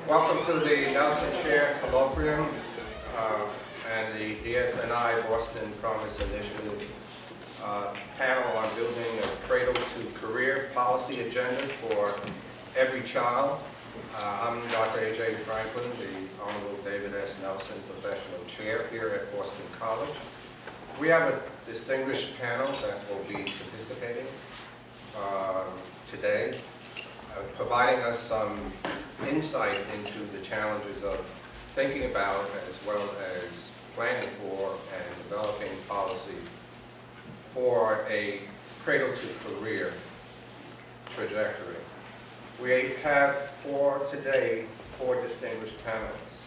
Welcome to the Nelson Chair Colloquium and the DSNI Boston Promise Initiative panel on building a Cradle to Career policy agenda for every child. I'm Dr. A.J. Franklin, the Honorable David S. Nelson Professional Chair here at Boston College. We have a distinguished panel that will be participating today, providing us some insight into the challenges of thinking about as well as planning for and developing policy for a cradle to career trajectory. We have four distinguished panelists.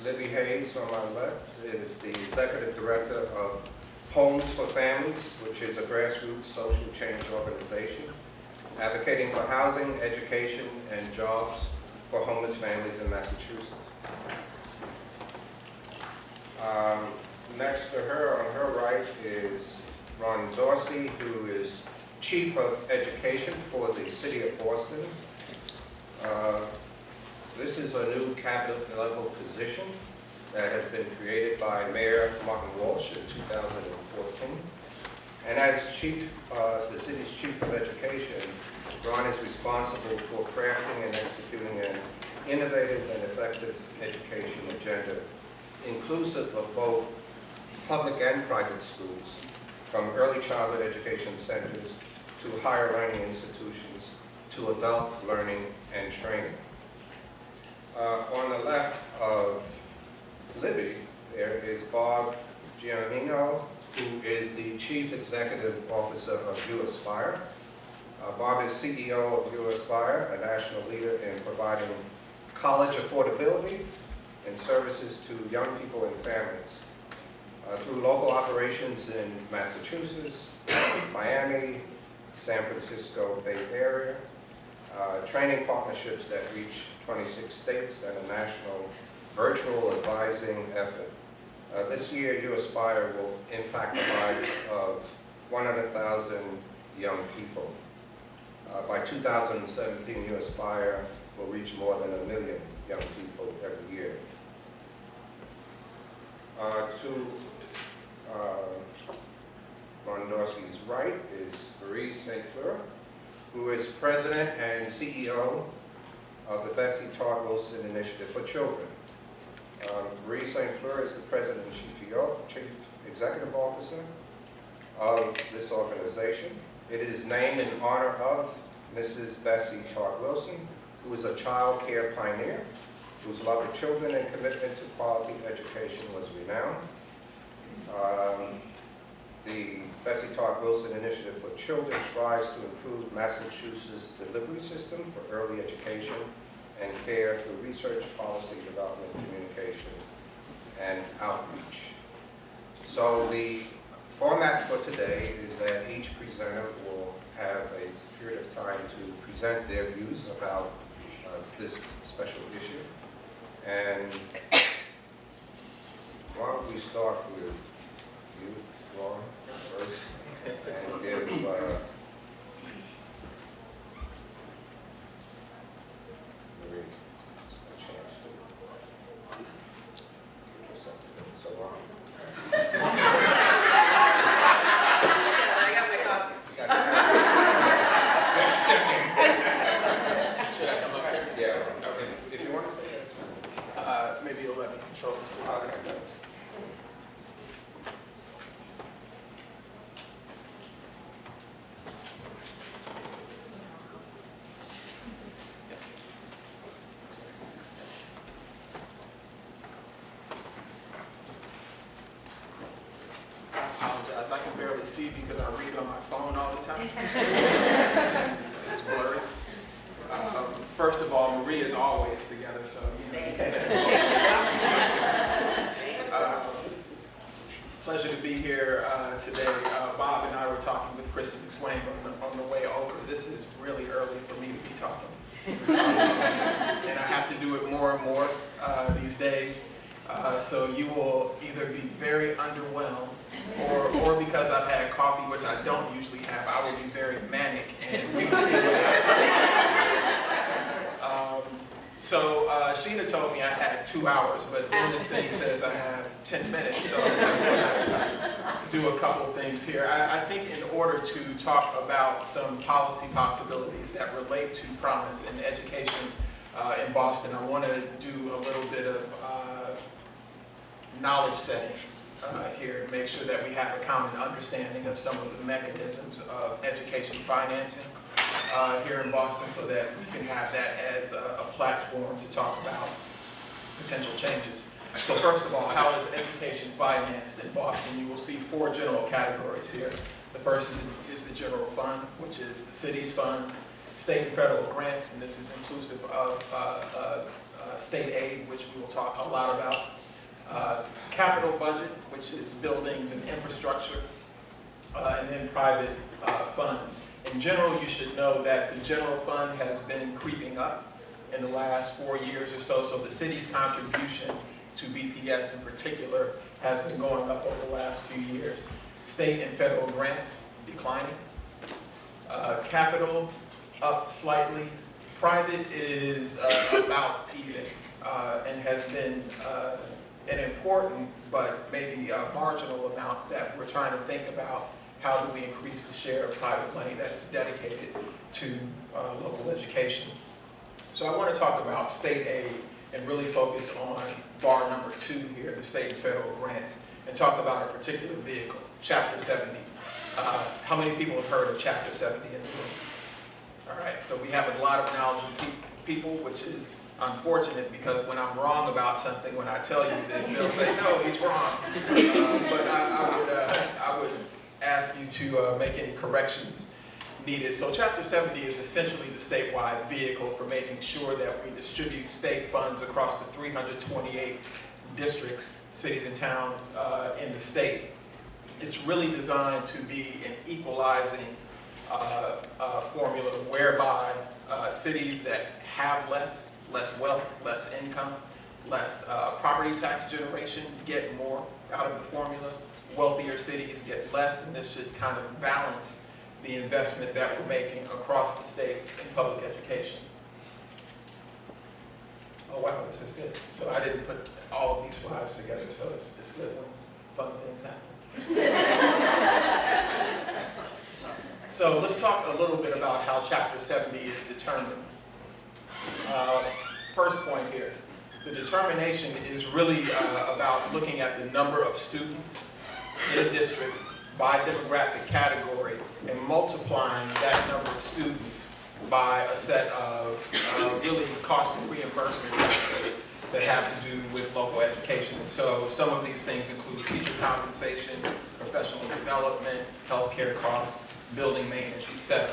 Libby Hayes on my left is the Executive Director of Homes for Families, which is a grassroots social change organization advocating for housing, education, and jobs for homeless families in Massachusetts. Next to her, on her right, is Ron Dorsey, who is Chief of Education for the City of Boston. This is a new cabinet-level position that has been created by Mayor Martin Walsh in 2014. And as the city's Chief of Education, Ron is responsible for crafting and executing an innovative and effective education agenda, inclusive of both public and private schools, from early childhood education centers to higher learning institutions to adult learning and training. On the left of Libby, there is Bob Giannino, who is the Chief Executive Officer of U-Aspire. Bob is CEO of U-Aspire, a national leader in providing college affordability and services to young people and families through local operations in Massachusetts, Miami, San Francisco Bay Area, training partnerships that reach 26 states, and a national virtual advising effort. This year, U-Aspire will impact the lives of 100,000 young people. By 2017, U-Aspire will reach more than 1 million young people every year. To Ron Dorsey's right is Marie St. Fleur, who is President and CEO of the Bessie Todd Wilson Initiative for Children. Marie St. Fleur is the President and Chief Executive Officer of this organization. It is named in honor of Mrs. Bessie Todd Wilson, who is a child care pioneer, whose love of children and commitment to quality education was renowned. The Bessie Todd Wilson Initiative for Children strives to improve Massachusetts' delivery system for early education and care through research, policy development, communication, and outreach. So the format for today is that each presenter will have a period of time to present their views about this special issue. And why don't we start with you, Ron, first, and give Marie a chance to get yourself together. So, Ron. I got my coffee. Just checking. Should I come up here? Yeah. Okay. If you want to say that. Maybe you'll let me control the slide. That's good. I apologize. I can barely see because I read on my phone all the time. It's blurry. First of all, Marie is always together, so you know. Pleasure to be here today. Bob and I were talking with Kristen McSwain on the way over. This is really early for me to be talking. And I have to do it more and more these days. So you will either be very underwhelmed or because I've had coffee, which I don't usually have, I will be very manic, and we will see what happens. So have told me I had 2 hours, but then this thing says I have 10 minutes, so I'm gonna do a couple of things here. I think in order to talk about some policy possibilities that relate to promise in education in Boston, I want to do a little bit of knowledge setting here to make sure that we have a common understanding of some of the mechanisms of education financing here in Boston, so that we can have that as a platform to talk about potential changes. So first of all, how is education financed in Boston? You will see 4 general categories here. The first is the general fund, which is the city's funds, state and federal grants, and this is inclusive of state aid, which we will talk a lot about. Capital budget, which is buildings and infrastructure, and then private funds. In general, you should know that the general fund has been creeping up in the last 4 years or so, so the city's contribution to BPS in particular has been going up over the last few years. State and federal grants declining. Capital up slightly. Private is about even and has been an important but maybe a marginal amount that we're trying to think about. How do we increase the share of private money that is dedicated to local education? So I want to talk about state aid and really focus on bar number 2 here, the state and federal grants, and talk about a particular vehicle, Chapter 70. How many people have heard of Chapter 70 in the room? All right, so we have a lot of knowledgeable people, which is unfortunate because when I'm wrong about something, when I tell you this, they'll say, no, he's wrong. But I would ask you to make any corrections needed. So Chapter 70 is essentially the statewide vehicle for making sure that we distribute state funds across the 328 districts, cities and towns in the state. It's really designed to be an equalizing formula whereby cities that have less wealth, less income, less property tax generation get more out of the formula. Wealthier cities get less, and this should kind of balance the investment that we're making across the state in public education. Oh wow, this is good. So I didn't put all of these slides together, so it's good when fun things happen. So let's talk a little bit about how Chapter 70 is determined. First point here, the determination is really about looking at the number of students in a district by demographic category and multiplying that number of students by a set of really cost and reimbursement factors that have to do with local education. So some of these things include teacher compensation, professional development, healthcare costs, building maintenance, etc.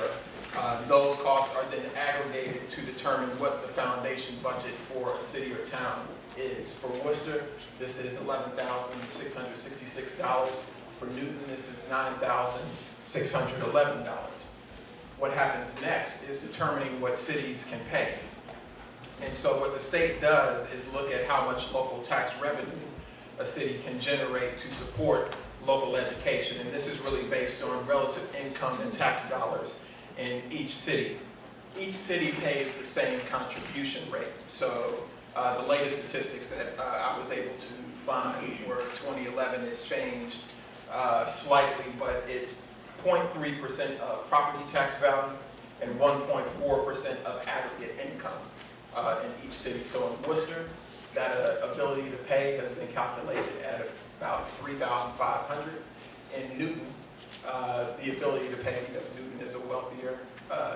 Those costs are then aggregated to determine what the foundation budget for a city or town is. For Worcester, this is $11,666. For Newton, this is $9,611. What happens next is determining what cities can pay. And so what the state does is look at how much local tax revenue a city can generate to support local education. And this is really based on relative income and tax dollars in each city. Each city pays the same contribution rate. So the latest statistics that I was able to find were 2011. It's changed slightly, but it's 0.3% of property tax value and 1.4% of aggregate income in each city. So in Worcester, that ability to pay has been calculated at about $3,500. In Newton, the ability to pay, because Newton is a wealthier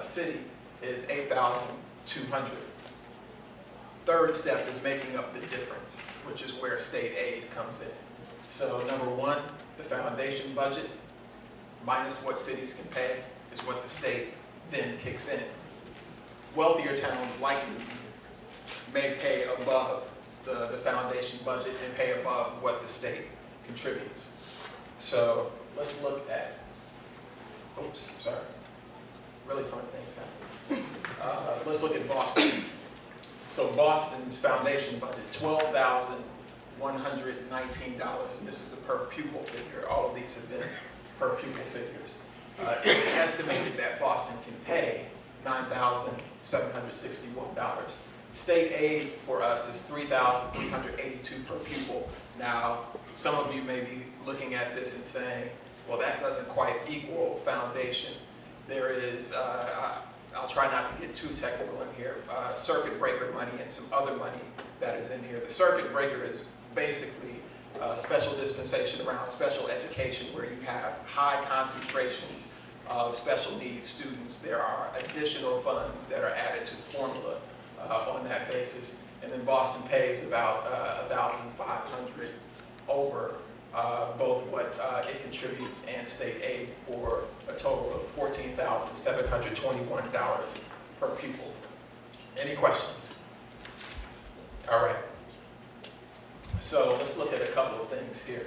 city, is $8,200. Third step is making up the difference, which is where state aid comes in. So number 1, the foundation budget minus what cities can pay is what the state then kicks in. Wealthier towns like Newton may pay above the foundation budget and pay above what the state contributes. So let's look at, oops, sorry, really fun things happen. Let's look at Boston. So Boston's foundation budget, $12,119, and this is the per pupil figure. All of these have been per pupil figures. It's estimated that Boston can pay $9,761. State aid for us is $3,382 per pupil. Now, some of you may be looking at this and saying, well, that doesn't quite equal foundation. There is, I'll try not to get too technical in here, circuit breaker money and some other money that is in here. The circuit breaker is basically special dispensation around special education where you have high concentrations of special needs students. There are additional funds that are added to the formula on that basis. And then Boston pays about $1,500 over both what it contributes and state aid for a total of $14,721 per pupil. Any questions? All right. So let's look at a couple of things here.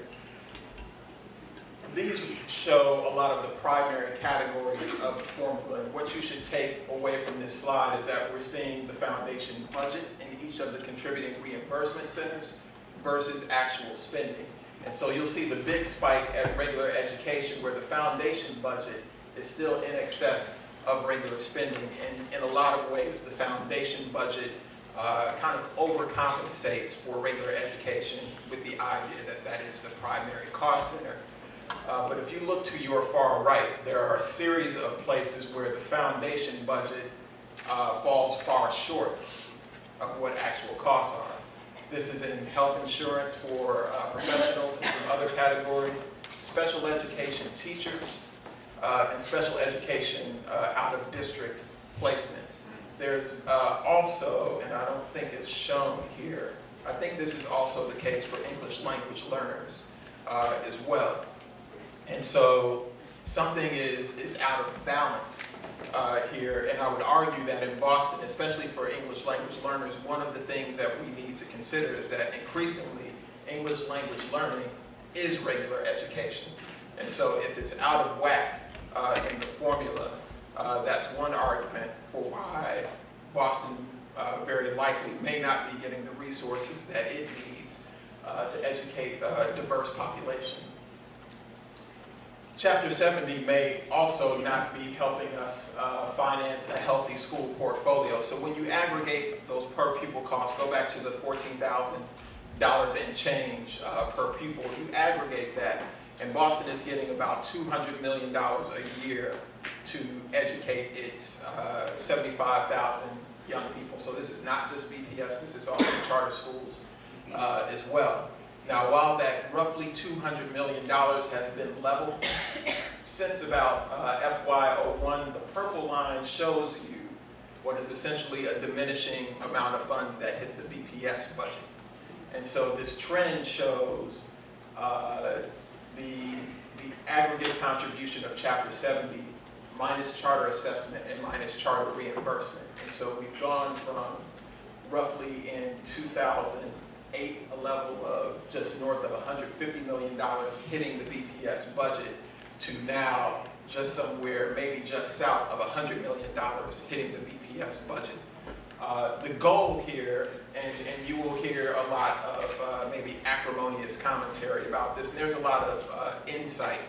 These show a lot of the primary categories of the formula. And what you should take away from this slide is that we're seeing the foundation budget in each of the contributing reimbursement centers versus actual spending. And so you'll see the big spike at regular education where the foundation budget is still in excess of regular spending. And in a lot of ways, the foundation budget kind of overcompensates for regular education with the idea that that is the primary cost center. But if you look to your far right, there are a series of places where the foundation budget falls far short of what actual costs are. This is in health insurance for professionals and some other categories, special education teachers, and special education out-of-district placements. There's also, and I don't think it's shown here, I think this is also the case for English language learners as well. And so something is out of balance here, and I would argue that in Boston, especially for English language learners, one of the things that we need to consider is that increasingly English language learning is regular education. And so if it's out of whack in the formula, that's one argument for why Boston very likely may not be getting the resources that it needs to educate a diverse population. Chapter 70 may also not be helping us finance a healthy school portfolio. So when you aggregate those per pupil costs, go back to the $14,000 and change per pupil, you aggregate that, and Boston is getting about $200 million a year to educate its 75,000 young people. So this is not just BPS, this is also charter schools as well. Now, while that roughly $200 million has been leveled, since about FY01, the purple line shows you what is essentially a diminishing amount of funds that hit the BPS budget. And so this trend shows the aggregate contribution of Chapter 70 minus charter assessment and minus charter reimbursement. And so we've gone from roughly in 2008, a level of just north of $150 million hitting the BPS budget to now just somewhere maybe just south of $100 million hitting the BPS budget. The goal here, and you will hear a lot of maybe acrimonious commentary about this, and there's a lot of insight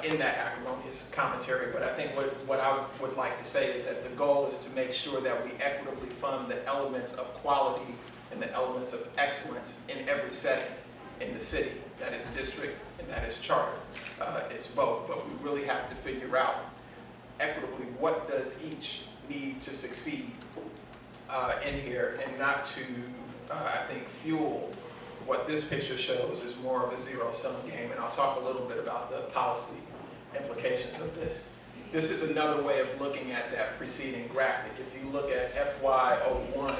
in that acrimonious commentary, but I think what I would like to say is that the goal is to make sure that we equitably fund the elements of quality and the elements of excellence in every setting in the city. That is district and that is charter. It's both, but we really have to figure out equitably what does each need to succeed in here, and not to, I think, fuel what this picture shows is more of a zero-sum game, and I'll talk a little bit about the policy implications of this. This is another way of looking at that preceding graphic. If you look at FY01,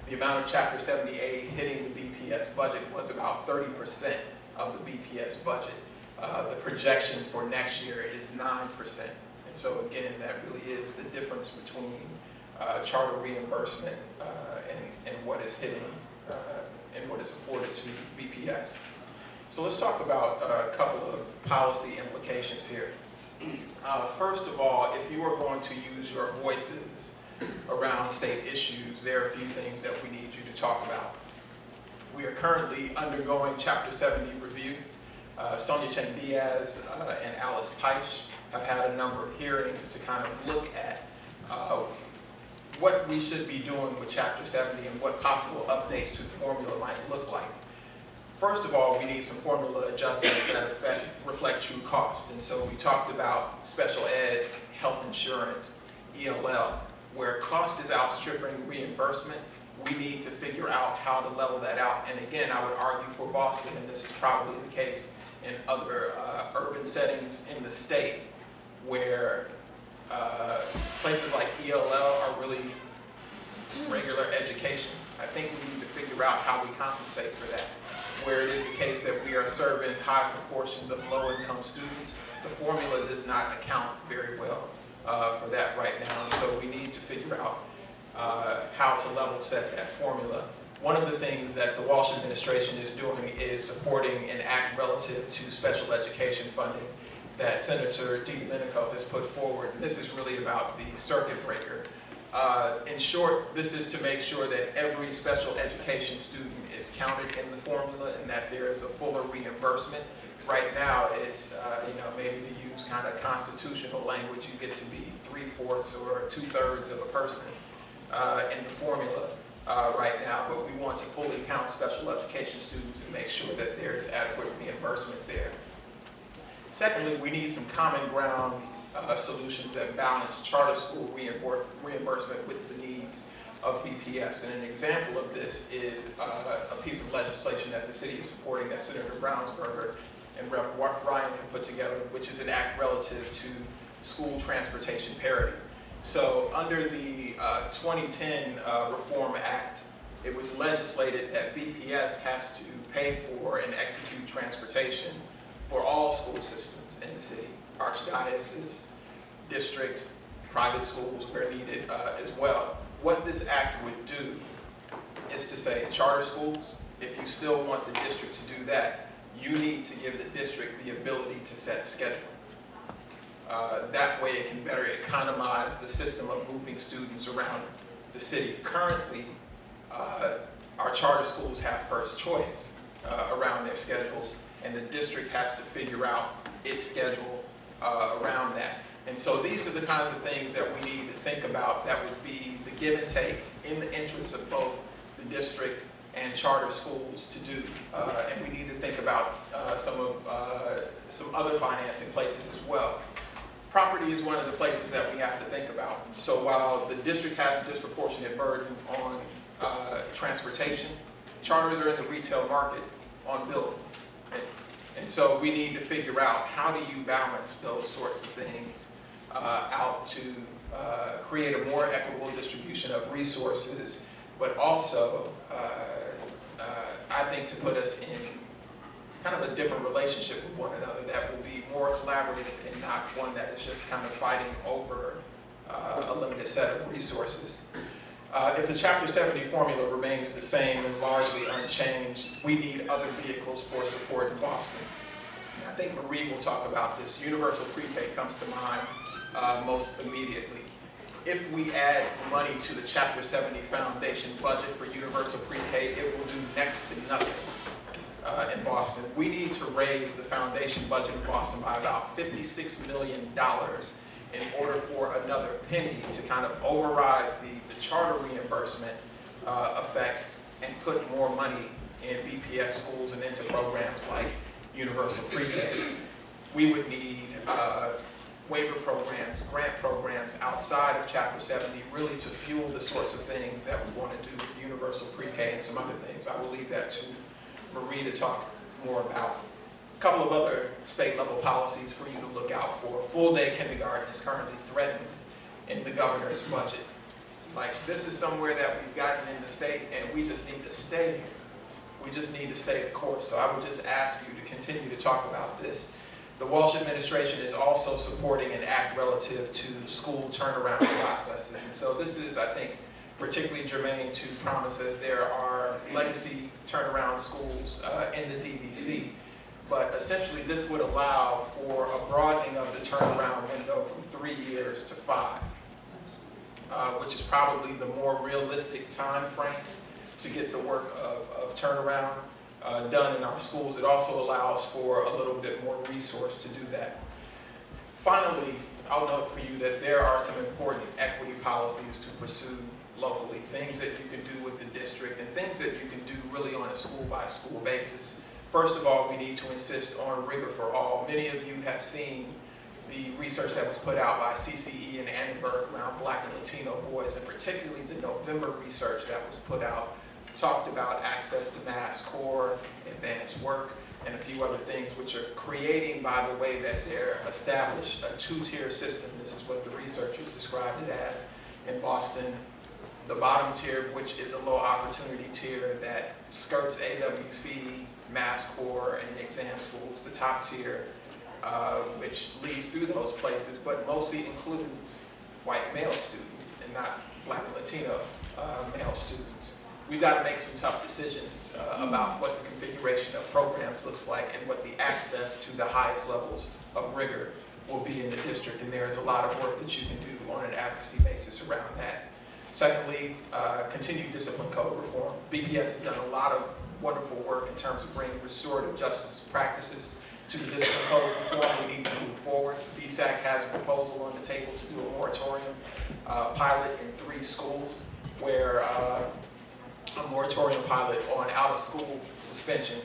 the amount of Chapter 70A hitting the BPS budget was about 30% of the BPS budget. The projection for next year is 9%. And so again, that really is the difference between charter reimbursement and what is hitting and what is afforded to BPS. So let's talk about a couple of policy implications here. First of all, if you are going to use your voices around state issues, there are a few things that we need you to talk about. We are currently undergoing Chapter 70 review. Sonia Chen Diaz and Alice Peich have had a number of hearings to kind of look at what we should be doing with Chapter 70 and what possible updates to the formula might look like. First of all, we need some formula adjustments that reflect true cost. And so we talked about special ed, health insurance, ELL, where cost is outstripping reimbursement. We need to figure out how to level that out. And again, I would argue for Boston, and this is probably the case in other urban settings in the state, where places like ELL are really regular education. I think we need to figure out how we compensate for that. Where it is the case that we are serving high proportions of low-income students, the formula does not account very well for that right now. So we need to figure out how to level set that formula. One of the things that the Walsh administration is doing is supporting an act relative to special education funding that Senator DiDomenico has put forward. And this is really about the circuit breaker. In short, this is to make sure that every special education student is counted in the formula and that there is a fuller reimbursement. Right now, it's, maybe to use kind of constitutional language, you get to be 3/4 or 2/3 of a person in the formula right now, but we want to fully count special education students and make sure that there is adequate reimbursement there. Secondly, we need some common ground solutions that balance charter school reimbursement with the needs of BPS. And an example of this is a piece of legislation that the city is supporting that Senator Brownsberger and Rep. Ryan have put together, which is an act relative to school transportation parity. So under the 2010 Reform Act, it was legislated that BPS has to pay for and execute transportation for all school systems in the city, archdiocese, district, private schools where needed as well. What this act would do is to say charter schools, if you still want the district to do that, you need to give the district the ability to set scheduling. That way it can better economize the system of moving students around the city. Currently, our charter schools have first choice around their schedules, and the district has to figure out its schedule around that. And so these are the kinds of things that we need to think about that would be the give and take in the interests of both the district and charter schools to do. And we need to think about some other financing places as well. Property is one of the places that we have to think about. So while the district has a disproportionate burden on transportation, charters are in the retail market on buildings. And so we need to figure out how do you balance those sorts of things out to create a more equitable distribution of resources, but also, I think, to put us in kind of a different relationship with one another that will be more collaborative and not one that is just kind of fighting over a limited set of resources. If the Chapter 70 formula remains the same and largely unchanged, we need other vehicles for support in Boston. And I think Marie will talk about this. Universal pre-K comes to mind most immediately. If we add money to the Chapter 70 Foundation budget for universal pre-K, it will do next to nothing in Boston. We need to raise the foundation budget in Boston by about $56 million in order for another penny to kind of override the charter reimbursement effects and put more money in BPS schools and into programs like universal pre-K. We would need waiver programs, grant programs outside of Chapter 70 really to fuel the sorts of things that we want to do with universal pre-K and some other things. I will leave that to Marie to talk more about. A couple of other state level policies for you to look out for. Full day kindergarten is currently threatened in the governor's budget. Like, this is somewhere that we've gotten in the state and we just need to stay here. We just need to stay the course. So I would just ask you to continue to talk about this. The Walsh administration is also supporting an act relative to school turnaround processes. And so this is, I think, particularly germane to promises. There are legacy turnaround schools in the DVC. But essentially this would allow for a broadening of the turnaround window from 3 years to 5, which is probably the more realistic time frame to get the work of turnaround done in our schools. It also allows for a little bit more resource to do that. Finally, I'll note for you that there are some important equity policies to pursue locally, things that you can do with the district and things that you can do really on a school-by-school basis. First of all, we need to insist on rigor for all. Many of you have seen the research that was put out by CCE and Annenberg around Black and Latino boys, and particularly the November research that was put out, talked about access to mass core, advanced work, and a few other things, which are creating, by the way, that they're established a two-tier system. This is what the researchers described it as in Boston. The bottom tier, which is a low opportunity tier that skirts AWC, mass core, and the exam schools. The top tier, which leads through those places, but mostly includes white male students and not Black and Latino male students. We've got to make some tough decisions about what the configuration of programs looks like and what the access to the highest levels of rigor will be in the district, and there's a lot of work that you can do on an advocacy basis around that. Secondly, continued discipline code reform. BPS has done a lot of wonderful work in terms of bringing restorative justice practices to the discipline code reform. We need to move forward. BSAC has a proposal on the table to do a moratorium pilot in 3 schools where a moratorium pilot on out-of-school suspension,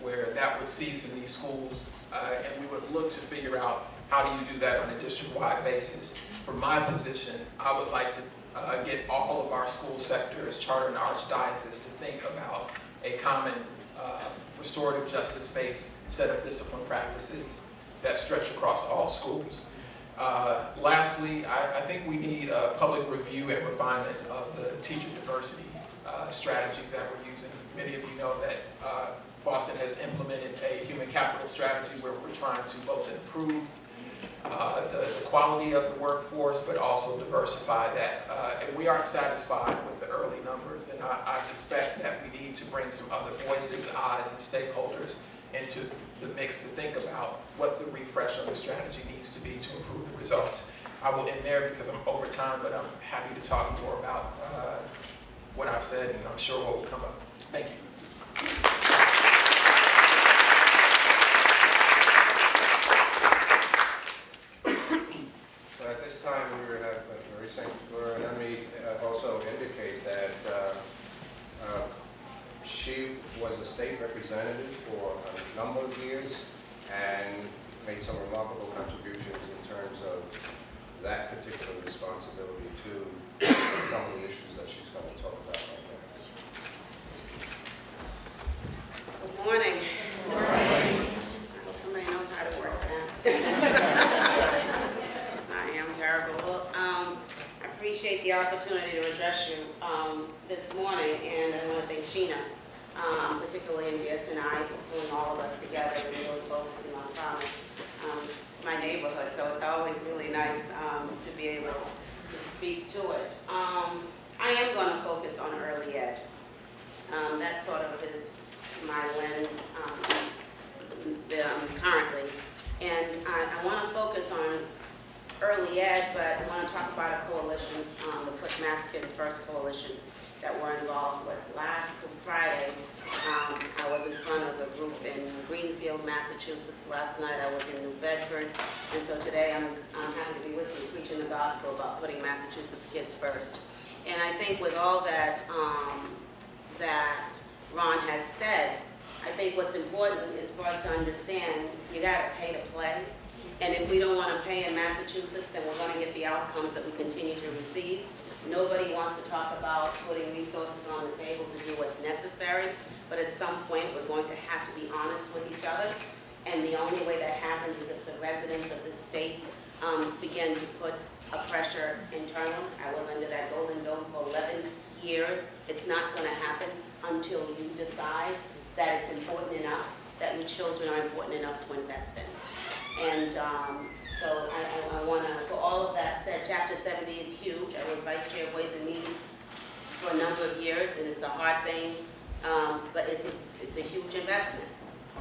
where that would cease in these schools, and we would look to figure out how do you do that on a district-wide basis. From my position, I would like to get all of our school sectors, charter and archdiocese, to think about a common restorative justice-based set of discipline practices that stretch across all schools. Lastly, I think we need a public review and refinement of the teacher diversity strategies that we're using. Many of you know that Boston has implemented a human capital strategy where we're trying to both improve the quality of the workforce, but also diversify that. And we aren't satisfied with the early numbers, and I suspect that we need to bring some other voices, eyes, and stakeholders into the mix to think about what the refresh of the strategy needs to be to improve the results. I will end there because I'm over time, but I'm happy to talk more about what I've said, and I'm sure what will come up. Thank you. So at this time, we have Marie St. Fleur, and let me also indicate that she was a state representative for a number of years and made some remarkable contributions in terms of that particular responsibility to some of the issues that she's going to talk about right now. Good morning. Good morning. I hope somebody knows how to work that. I am terrible. Well, I appreciate the opportunity to address you this morning, and I want to thank Sheena, particularly in DSNI, for pulling all of us together and really focusing on promise. It's my neighborhood, so it's always really nice to be able to speak to it. I am going to focus on early ed. That sort of is my lens currently. And I want to focus on early ed, but I want to talk about a coalition, the Put Mass Kids First Coalition, that we're involved with. Last Friday, I was in front of a group in Greenfield, Massachusetts. Last night I was in New Bedford. And so today I'm happy to be with you preaching the gospel about putting Massachusetts kids first. And I think with all that, that Ron has said, I think what's important is for us to understand you got to pay to play. And if we don't want to pay in Massachusetts, then we're going to get the outcomes that we continue to receive. Nobody wants to talk about putting resources on the table to do what's necessary, but at some point we're going to have to be honest with each other. And the only way that happens is if the residents of the state begin to put a pressure internally. I was under that golden dome for 11 years. It's not going to happen until you decide that it's important enough, that your children are important enough to invest in. And so I want to, so all of that said, Chapter 70 is huge. I was Vice Chair of Ways and Means for a number of years, and it's a hard thing, but it's a huge investment.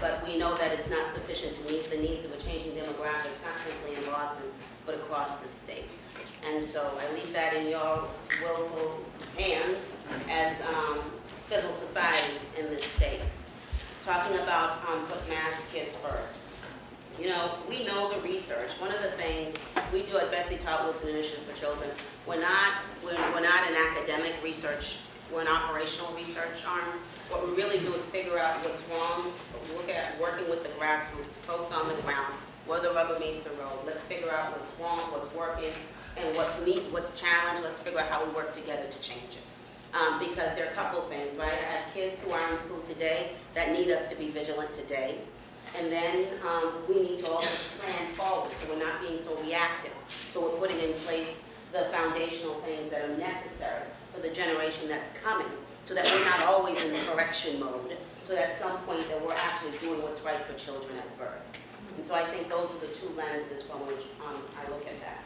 But we know that it's not sufficient to meet the needs of a changing demographics, not simply in Boston, but across the state. And so I leave that in your willful hands as civil society in this state. Talking about Put Mass Kids First. You know, we know the research. One of the things we do at Bessie Todd Wilson Initiative for Children. We're not an academic research, we're an operational research arm. What we really do is figure out what's wrong, look at working with the grassroots, folks on the ground, where the rubber meets the road. Let's figure out what's wrong, what's working, and what's challenged. Let's figure out how we work together to change it. Because there are a couple of things, right? I have kids who are in school today that need us to be vigilant today. And then we need to also plan forward, so we're not being so reactive. So we're putting in place the foundational things that are necessary for the generation that's coming, so that we're not always in correction mode, so that at some point that we're actually doing what's right for children at birth. And so I think those are the two lenses from which I look at that.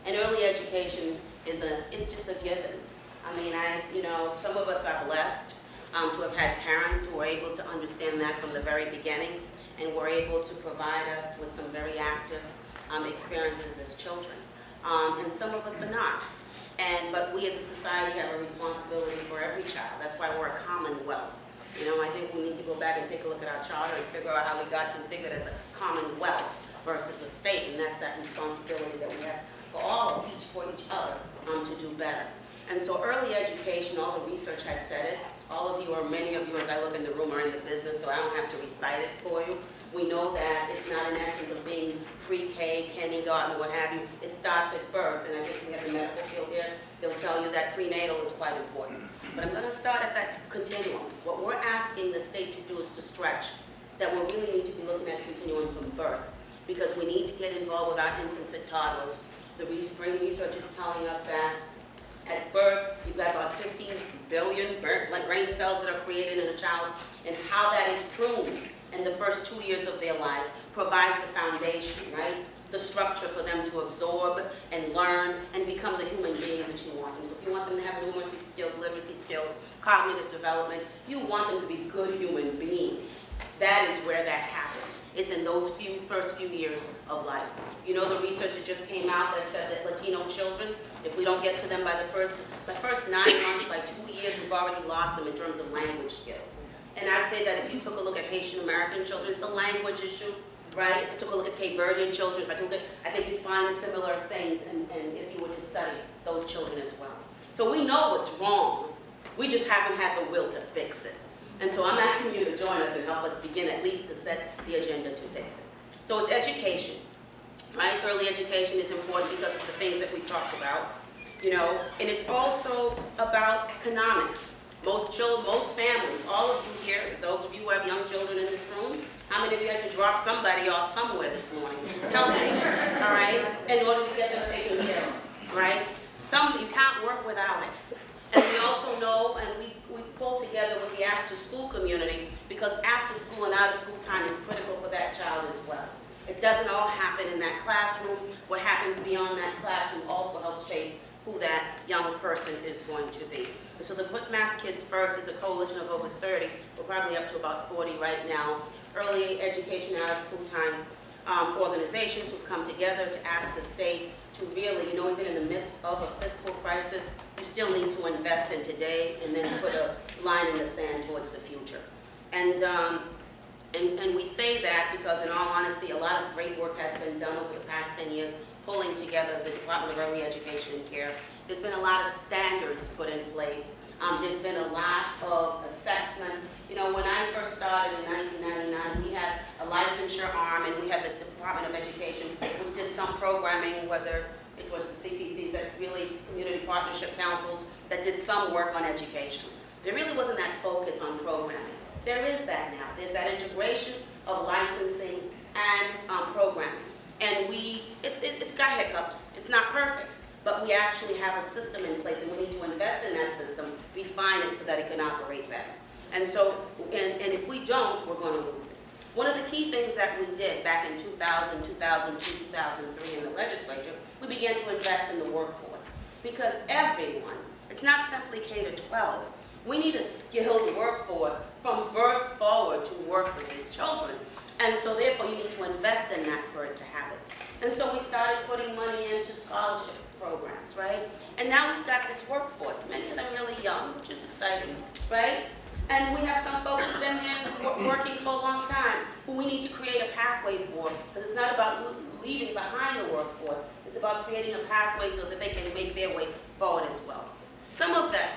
And early education is just a given. I mean, some of us are blessed to have had parents who were able to understand that from the very beginning and were able to provide us with some very active experiences as children. And some of us are not. But we as a society have a responsibility for every child. That's why we're a commonwealth. I think we need to go back and take a look at our charter and figure out how we got configured as a commonwealth versus a state, and that's that responsibility that we have for each other to do better. And so early education, all the research has said it. All of you, or many of you as I look in the room, are in the business, so I don't have to recite it for you. We know that it's not an essence of being pre-K, kindergarten, what have you. It starts at birth, and I guess we have the medical field here. They'll tell you that prenatal is quite important. But I'm going to start at that continuum. What we're asking the state to do is to stretch, that we really need to be looking at continuum from birth, because we need to get involved with our infants and toddlers. The spring research is telling us that at birth, you've got about 15 billion brain cells that are created in a child, and how that is pruned in the first 2 years of their lives provides the foundation, right? The structure for them to absorb and learn and become the human being that you want them. So if you want them to have numeracy skills, literacy skills, cognitive development, you want them to be good human beings. That is where that happens. It's in those first few years of life. You know the research that just came out that said that Latino children, if we don't get to them by the first 9 months, by 2 years, we've already lost them in terms of language skills. And I'd say that if you took a look at Haitian American children, it's a language issue, right? If you took a look at Cape Verdean children, I think you'd find similar things, and if you were to study those children as well. So we know what's wrong. We just haven't had the will to fix it. And so I'm asking you to join us and help us begin at least to set the agenda to fix it. So it's education, right? Early education is important because of the things that we've talked about, and it's also about economics. Most families, all of you here, those of you who have young children in this room, how many of you had to drop somebody off somewhere this morning? Help me, all right? In order to get them taken care of, right? You can't work without it. And we also know, and we pull together with the after-school community, because after-school and out-of-school time is critical for that child as well. It doesn't all happen in that classroom. What happens beyond that classroom also helps shape who that young person is going to be. And so the Put Mass Kids First is a coalition of over 30, we're probably up to about 40 right now, early education out of school time organizations who've come together to ask the state to really, even in the midst of a fiscal crisis, you still need to invest in today and then put a line in the sand towards the future. And we say that because, in all honesty, a lot of great work has been done over the past 10 years, pulling together the Department of Early Education and Care. There's been a lot of standards put in place. There's been a lot of assessments. When I first started in 1999, we had a licensure arm, and we had the Department of Education, which did some programming, whether it was the CPCs, that really community partnership councils, that did some work on education. There really wasn't that focus on programming. There is that now. There's that integration of licensing and programming. And it's got hiccups. It's not perfect. But we actually have a system in place, and we need to invest in that system, refine it so that it can operate better. And so, and if we don't, we're going to lose it. One of the key things that we did back in 2000, 2002, 2003 in the legislature, we began to invest in the workforce. Because everyone, it's not simply K to 12, we need a skilled workforce from birth forward to work with these children. And so therefore you need to invest in that for it to happen. And so we started putting money into scholarship programs, right? And now we've got this workforce, many of them really young, which is exciting, right? And we have some folks who've been there working for a long time who we need to create a pathway for, because it's not about leaving behind the workforce. It's about creating a pathway so that they can make their way forward as well. Some of that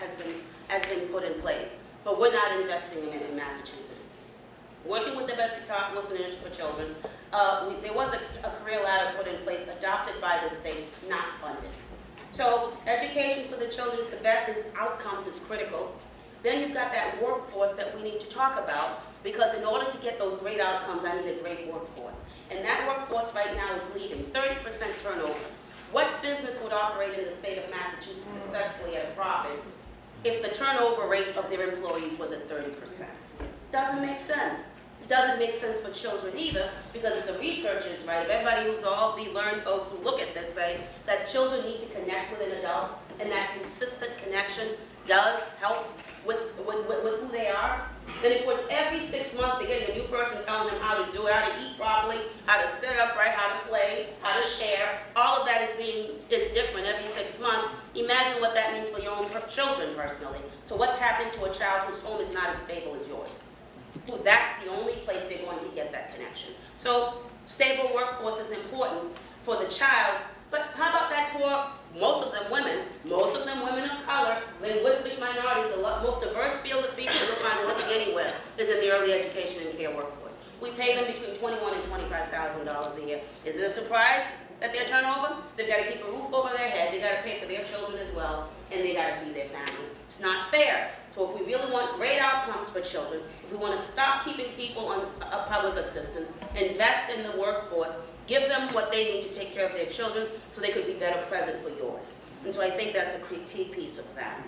has been put in place, but we're not investing in it in Massachusetts. Working with Domestic Talk Wilson Initiative for Children, there was a career ladder put in place, adopted by the state, not funded. So education for the children's best outcomes is critical. Then you've got that workforce that we need to talk about, because in order to get those great outcomes, I need a great workforce. And that workforce right now is leaving 30% turnover. What business would operate in the state of Massachusetts successfully at a profit if the turnover rate of their employees was at 30%? Doesn't make sense. It doesn't make sense for children either, because if the research is right, if everybody who's all the learned folks who look at this say that children need to connect with an adult, and that consistent connection does help with who they are, then if we're every 6 months they're getting a new person telling them how to do it, how to eat properly, how to sit upright, how to play, how to share, all of that is different every 6 months. Imagine what that means for your own children personally. So what's happening to a child whose home is not as stable as yours? Well, that's the only place they're going to get that connection. So stable workforce is important for the child, but how about that for most of them women of color, linguistic minorities, the most diverse field of people you'll find working anywhere is in the early education and care workforce. We pay them between $21,000 and $25,000 a year. Is it a surprise that they're turnover? They've got to keep a roof over their head, they've got to pay for their children as well, and they got to feed their families. It's not fair. So if we really want great outcomes for children, if we want to stop keeping people on public assistance, invest in the workforce, give them what they need to take care of their children so they could be better present for yours. And so I think that's a key piece of that.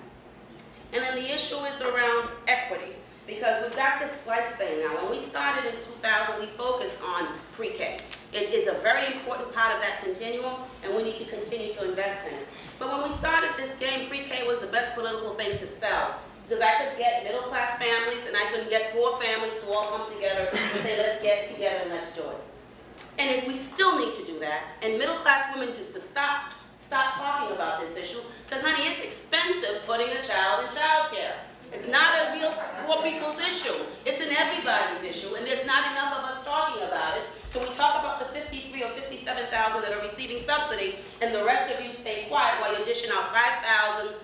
And then the issue is around equity, because we've got this slice thing now. When we started in 2000, we focused on pre-K. It is a very important part of that continuum, and we need to continue to invest in it. But when we started this game, pre-K was the best political thing to sell, because I could get middle-class families and I could get poor families to all come together and say, let's get together and let's do it. And if we still need to do that, and middle-class women just to stop talking about this issue, because honey, it's expensive putting a child in child care. It's not a real poor people's issue. It's an everybody's issue, and there's not enough of us talking about it. So we talk about the 53 or 57,000 that are receiving subsidy, and the rest of you stay quiet while you're dishing out 5,000,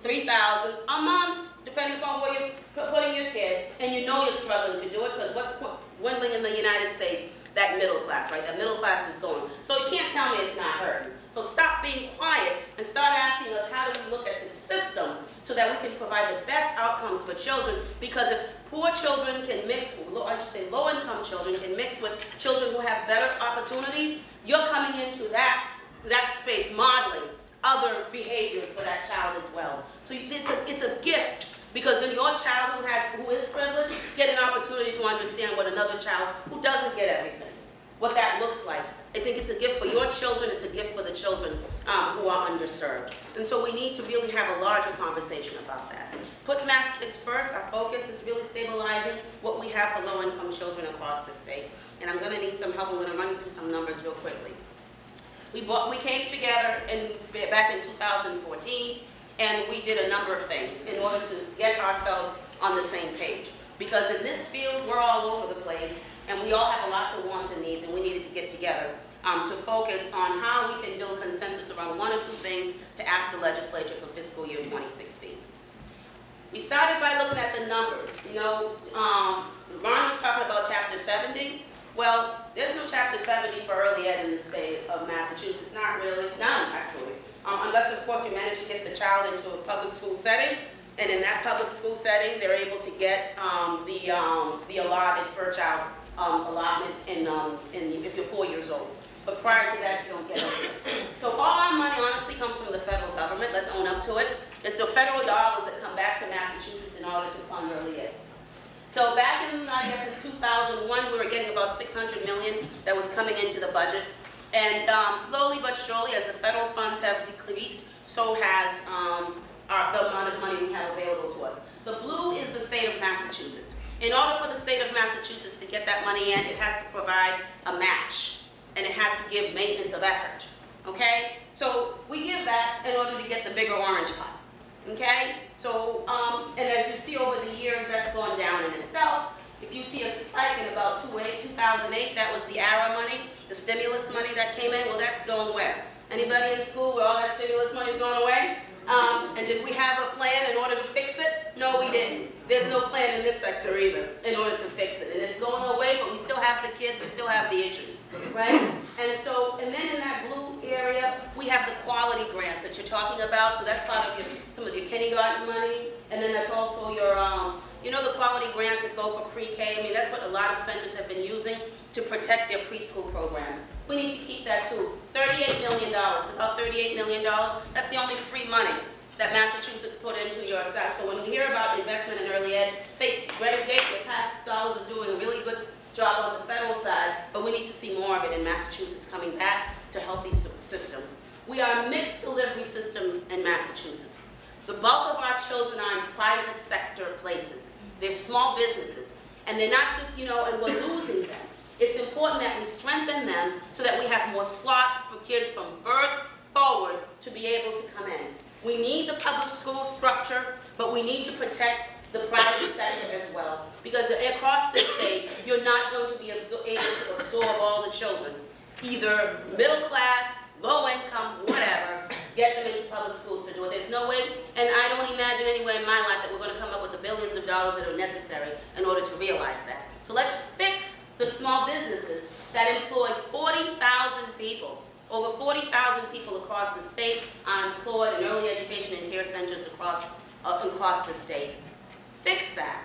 3,000 a month, depending upon where you're putting your kid, and you know you're struggling to do it, because what's dwindling in the United States? That middle class, right? That middle class is going. So you can't tell me it's not hurting. So stop being quiet and start asking us, how do we look at the system so that we can provide the best outcomes for children? Because if poor children can mix, low-income children can mix with children who have better opportunities, you're coming into that space modeling other behaviors for that child as well. So it's a gift. Because then your child who is privileged get an opportunity to understand what another child who doesn't get everything, what that looks like. I think it's a gift for your children, it's a gift for the children who are underserved. And so we need to really have a larger conversation about that. Put Mass Kids first. Our focus is really stabilizing what we have for low-income children across the state. And I'm going to need some help. I'm going to run you through some numbers real quickly. We came together back in 2014. And we did a number of things in order to get ourselves on the same page. Because in this field, we're all over the place, and we all have lots of wants and needs, and we needed to get together to focus on how we can build consensus around one or two things to ask the legislature for fiscal year 2016. We started by looking at the numbers. You know, Ron was talking about Chapter 70. Well, there's no Chapter 70 for early ed in the state of Massachusetts. Not really, none actually. Unless, of course, you manage to get the child into a public school setting, and in that public school setting, they're able to get the allotted per child allotment if you're 4 years old. But prior to that, you don't get it. So all our money honestly comes from the federal government. Let's own up to it. It's the federal dollars that come back to Massachusetts in order to fund early ed. So back in, I guess, in 2001, we were getting about $600 million that was coming into the budget. And slowly but surely, as the federal funds have decreased, so has the amount of money we have available to us. The blue is the state of Massachusetts. In order for the state of Massachusetts to get that money in, it has to provide a match, and it has to give maintenance of effort, okay? So we give that in order to get the bigger orange pot, okay? So, and as you see over the years, that's gone down in itself. If you see a spike in about 2008, that was the ARA money. The stimulus money that came in, well, that's going where? Anybody in school where all that stimulus money is going away? And did we have a plan in order to fix it? No, we didn't. There's no plan in this sector either in order to fix it. And it's going away, but we still have the kids, we still have the issues, right? And then in that blue area, we have the quality grants that you're talking about. So that's part of some of your kindergarten money. And then that's also your, the quality grants that go for pre-K. I mean, that's what a lot of centers have been using to protect their preschool programs. We need to keep that too. $38 million, about $38 million. That's the only free money that Massachusetts put into your side. So when we hear about investment in early ed, say, Greg Gates, the tax dollars are doing a really good job on the federal side, but we need to see more of it in Massachusetts coming back to help these systems. We are a mixed delivery system in Massachusetts. The bulk of our children are in private sector places. They're small businesses, and they're not just, and we're losing them. It's important that we strengthen them so that we have more slots for kids from birth forward to be able to come in. We need the public school structure, but we need to protect the private sector as well. Because across the state, you're not going to be able to absorb all the children. Either middle class, low income, whatever, get them into public schools to do it. There's no way, and I don't imagine anywhere in my life that we're going to come up with the billions of dollars that are necessary in order to realize that. So let's fix the small businesses that employ 40,000 people. Over 40,000 people across the state are employed in early education and care centers across the state. Fix that.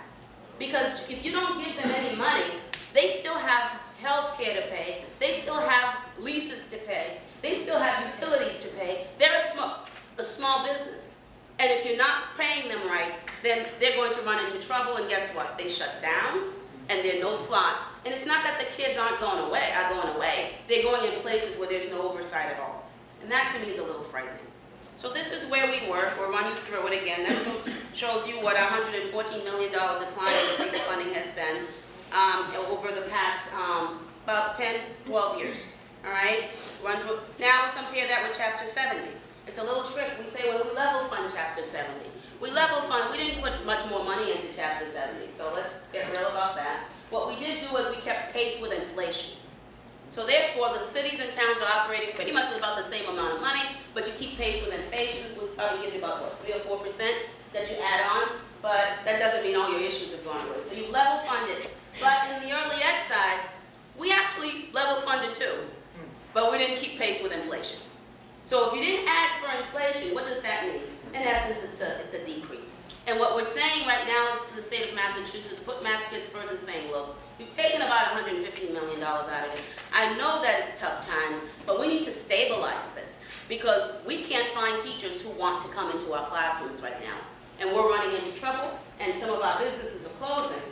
Because if you don't give them any money, they still have health care to pay, they still have leases to pay, they still have utilities to pay. They're a small business. And if you're not paying them right, then they're going to run into trouble, and guess what? They shut down, and there are no slots. And it's not that the kids are going away. They're going in places where there's no oversight at all. And that to me is a little frightening. So this is where we were. We'll run you through it again. That shows you what $114 million decline in state funding has been over the past about 10, 12 years. All right? Run through. Now we compare that with Chapter 70. It's a little trick. We say, well, we level fund Chapter 70. We level fund, we didn't put much more money into Chapter 70, so let's get real about that. What we did do was we kept pace with inflation. So therefore, the cities and towns are operating pretty much with about the same amount of money, but you keep pace with inflation, which probably gives you about, what, 3 or 4% that you add on, but that doesn't mean all your issues have gone away. So you level funded it. But in the early ed side, we actually level funded too, but we didn't keep pace with inflation. So if you didn't add for inflation, what does that mean? In essence, it's a decrease. And what we're saying right now is to the state of Massachusetts, put Mass Kids first and saying, look, you've taken about $115 million out of it. I know that it's tough times, but we need to stabilize this because we can't find teachers who want to come into our classrooms right now. And we're running into trouble, and some of our businesses are closing.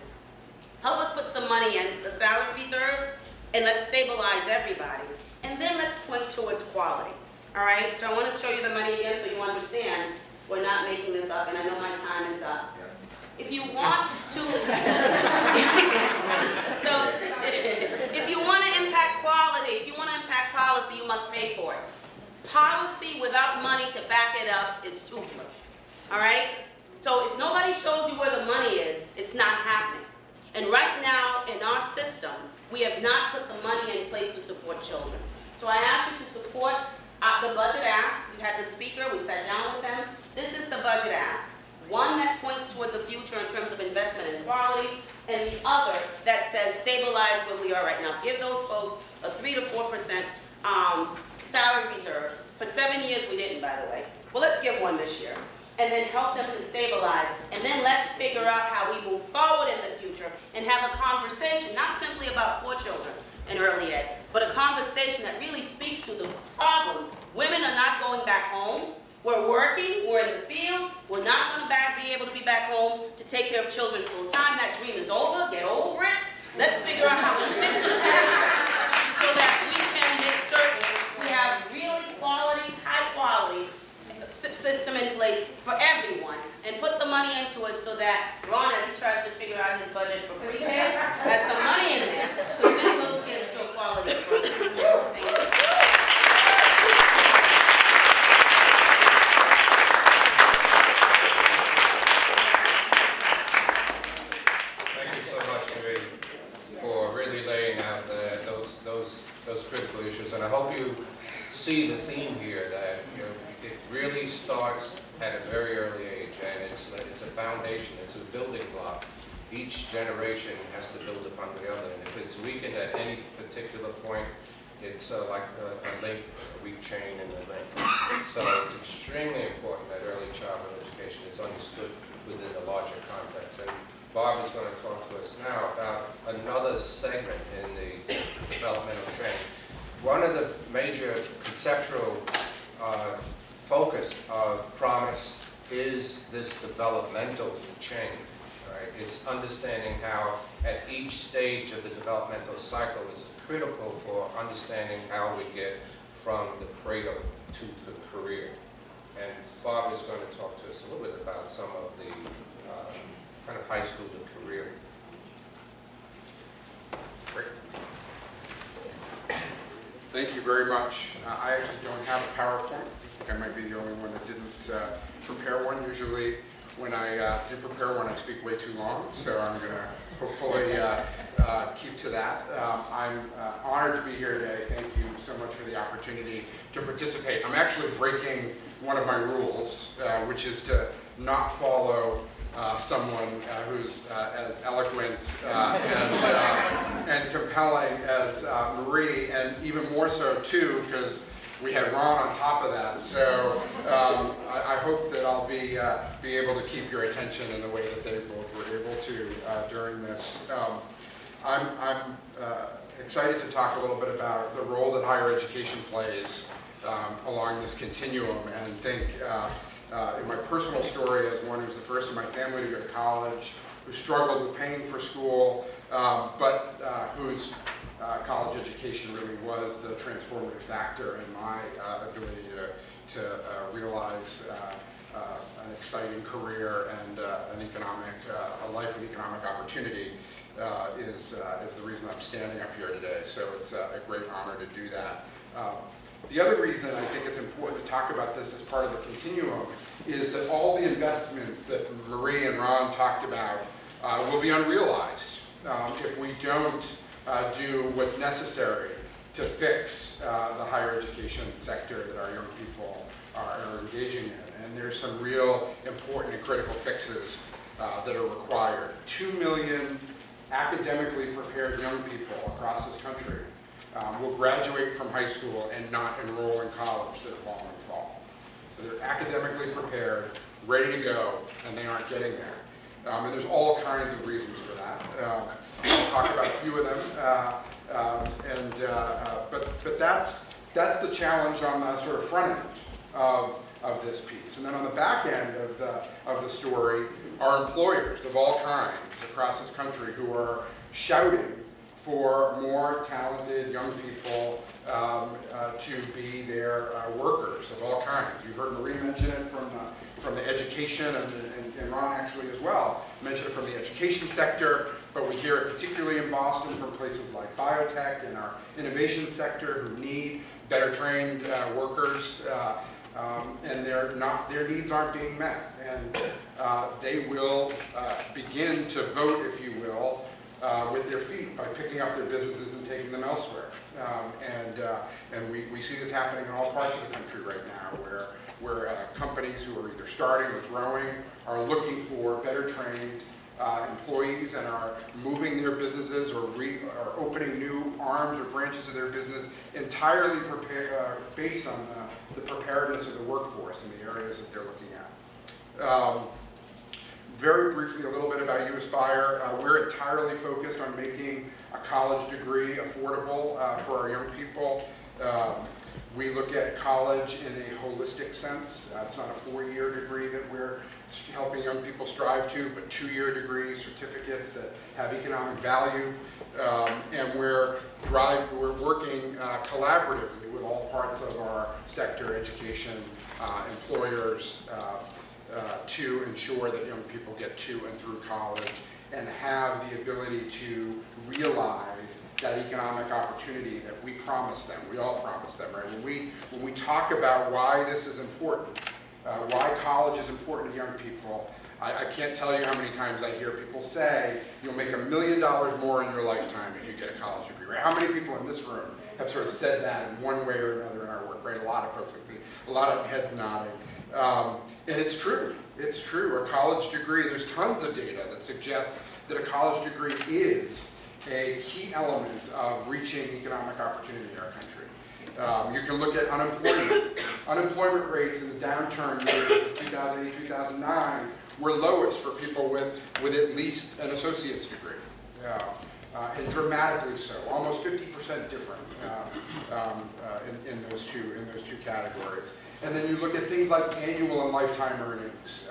Help us put some money in the salary reserve, and let's stabilize everybody. And then let's point towards quality. All right, so I want to show you the money again so you understand we're not making this up, and I know my time is up. If you want to, if you want to impact quality, if you want to impact policy, you must pay for it. Policy without money to back it up is toothless. All right? So if nobody shows you where the money is, it's not happening. And right now in our system, we have not put the money in place to support children. So I ask you to support the budget ask. We had the speaker, we sat down with them. This is the budget ask. One that points toward the future in terms of investment in quality, and the other that says stabilize where we are right now. Give those folks a 3 to 4% salary reserve. For 7 years we didn't, by the way. Well, let's give one this year. And then help them to stabilize. And then let's figure out how we move forward in the future and have a conversation, not simply about poor children in early ed, but a conversation that really speaks to the problem. Women are not going back home. We're working, we're in the field, we're not going to be able to be back home to take care of children full time. That dream is over, get over it. Let's figure out how we fix the system so that we can make certain we have really quality, high quality system in place for everyone, and put the money into it so that Ron, as he tries to figure out his budget for pre-K, has some money in there to send those kids to a quality program. Thank you. Thank you so much, Marie, for really laying out those critical see the theme here that, you know, it really starts at a very early age, and it's a foundation, it's a building block. Each generation has to build upon the other, and if it's weakened at any particular point, it's like a weak chain in the link. So it's extremely important that early childhood education is understood within the larger context. And Bob is going to talk to us now about another segment in the developmental training. One of the major conceptual focus of Promise is this developmental chain. Right? It's understanding how at each stage of the developmental cycle is critical for understanding how we get from the cradle to the career. And Bob is going to talk to us a little bit about some of the kind of high school to career. Great. Thank you very much. I actually don't have a PowerPoint. I think I might be the only one that didn't prepare one. Usually when I do prepare one, I speak way too long, so I'm going to hopefully keep to that. I'm honored to be here today. Thank you so much for the opportunity to participate. I'm actually breaking one of my rules, which is to not follow someone who's as eloquent and compelling as Marie, and even more so too, because we had Ron on top of that. So I hope that I'll be able to keep your attention in the way that they both were able to during this. I'm excited to talk a little bit about the role that higher education plays along this continuum, and think in my personal story as one who's the first in my family to go to college, who struggled with paying for school, but whose college education really was the transformative factor in my ability to realize an exciting career and a life of economic opportunity is the reason I'm standing up here today. So it's a great honor to do that. The other reason I think it's important to talk about this as part of the continuum is that all the investments that Marie and Ron talked about will be unrealized if we don't do what's necessary to fix the higher education sector that our young people are engaging in. And there's some real important and critical fixes that are required. 2 million academically prepared young people across this country will graduate from high school and not enroll in college their following fall. So they're academically prepared, ready to go, and they aren't getting there. And there's all kinds of reasons for that. I'll talk about a few of them. But that's the challenge on the sort of front end of this piece. And then on the back end of the story are employers of all kinds across this country who are shouting for more talented young people to be their workers of all kinds. You heard Marie mention it from the education, and Ron actually as well mentioned it from the education sector, but we hear it particularly in Boston from places like biotech and our innovation sector who need better trained workers, and their needs aren't being met. And they will begin to vote, if you will, with their feet by picking up their businesses and taking them elsewhere. And we see this happening in all parts of the country right now, where companies who are either starting or growing are looking for better trained employees and are moving their businesses or opening new arms or branches of their business entirely based on the preparedness of the workforce in the areas that they're looking at. Very briefly, a little bit about U Aspire. We're entirely focused on making a college degree affordable for our young people. We look at college in a holistic sense. It's not a 4-year degree that we're helping young people strive to, but 2-year degrees, certificates that have economic value. And we're working collaboratively with all parts of our sector, education, employers, to ensure that young people get to and through college and have the ability to realize that economic opportunity that we promise them. We all promise them, right? When we talk about why this is important, why college is important to young people, I can't tell you how many times I hear people say, you'll make $1 million more in your lifetime if you get a college degree, right? How many people in this room have sort of said that in one way or another in our work right? A lot of folks, I see a lot of heads nodding. And it's true. It's true. A college degree, there's tons of data that suggests that a college degree is a key element of reaching economic opportunity in our country. You can look at unemployment. Unemployment rates in the downturn years of 2008, 2009 were lowest for people with at least an associate's degree. And dramatically so, almost 50% different in those two categories. And then you look at things like annual and lifetime earnings,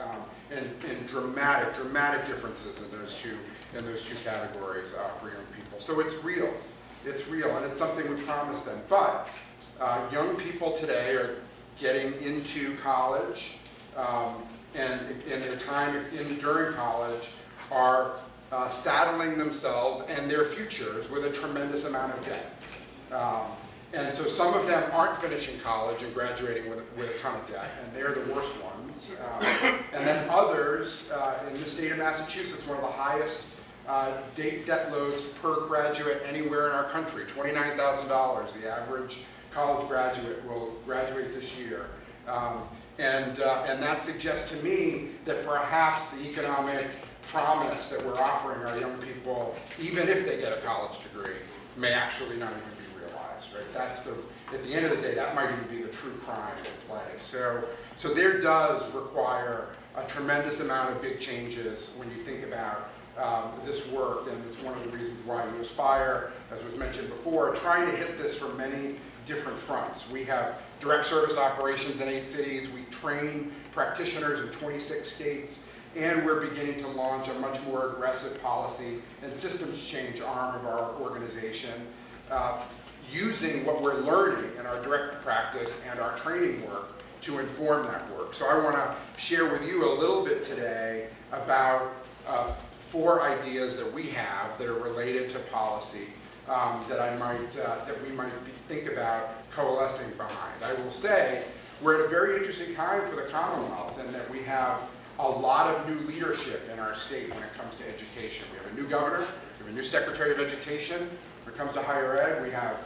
and dramatic differences in those two categories for young people. So it's real, and it's something we promised them. But young people today are getting into college, and in their time during college are saddling themselves and their futures with a tremendous amount of debt. And so some of them aren't finishing college and graduating with a ton of debt, and they're the worst ones. And then others, in the state of Massachusetts, one of the highest debt loads per graduate anywhere in our country, $29,000. The average college graduate will graduate this year. And that suggests to me that perhaps the economic promise that we're offering our young people, even if they get a college degree, may actually not even be realized, right? At the end of the day, that might even be the true crime at play. So there does require a tremendous amount of big changes when you think about this work, and it's one of the reasons why we Aspire, as was mentioned before, trying to hit this from many different fronts. We have direct service operations in 8 cities, we train practitioners in 26 states, and we're beginning to launch a much more aggressive policy and systems change arm of our organization, using what we're learning in our direct practice and our training work to inform that work. So I want to share with you a little bit today about 4 ideas that we have that are related to policy that we might think about coalescing behind. I will say we're at a very interesting time for the Commonwealth in that we have a lot of new leadership in our state when it comes to education. We have a new governor, we have a new Secretary of Education. When it comes to higher ed, we have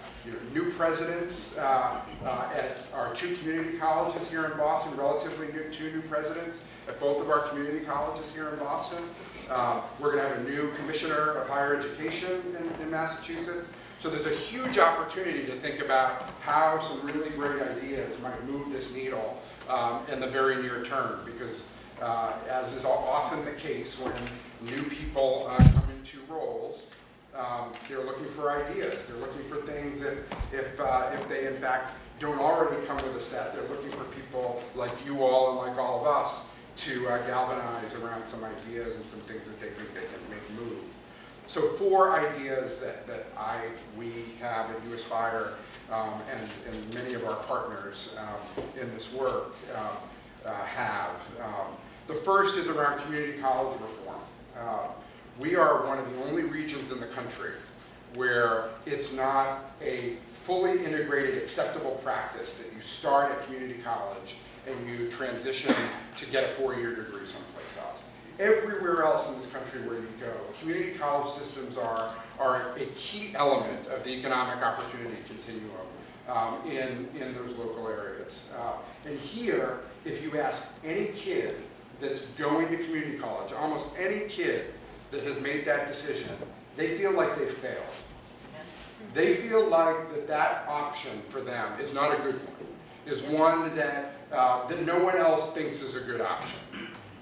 new presidents at our 2 community colleges here in Boston, relatively new, 2 new presidents at both of our community colleges here in Boston. We're going to have a new commissioner of higher education in Massachusetts. So there's a huge opportunity to think about how some really great ideas might move this needle in the very near term, because as is often the case when new people come into roles, they're looking for ideas. They're looking for things that if they in fact don't already come with a set, they're looking for people like you all and like all of us to galvanize around some ideas and some things that they think they can make move. So 4 ideas that we have at Aspire and many of our partners in this work have. The first is around community college reform. We are one of the only regions in the country where it's not a fully integrated, acceptable practice that you start at community college and you transition to get a 4-year degree someplace else. Everywhere else in this country where you go, community college systems are a key element of the economic opportunity continuum in those local areas. And here, if you ask any kid that's going to community college, almost any kid that has made that decision, they feel like they've failed. They feel like that option for them is not a good one, is one that no one else thinks is a good option,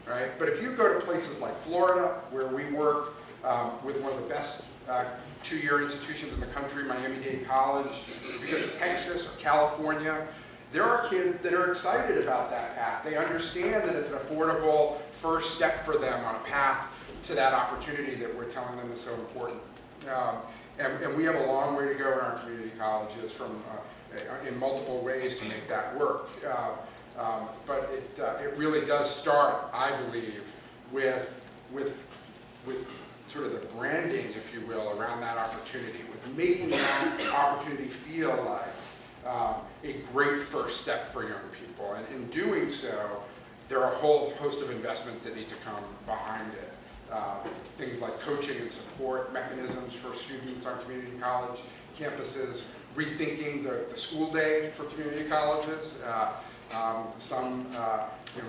right? But if you go to places like Florida, where we work with one of the best 2-year institutions in the country, Miami-Dade College, if you go to Texas or California, there are kids that are excited about that path. They understand that it's an affordable first step for them on a path to that opportunity that we're telling them is so important. And we have a long way to go in our community colleges in multiple ways to make that work. But it really does start, I believe, with sort of the branding, if you will, around that opportunity, with making that opportunity feel like a great first step for young people. And in doing so, there are a whole host of investments that need to come behind it. things like coaching and support mechanisms for students on community college campuses, rethinking the school day for community colleges,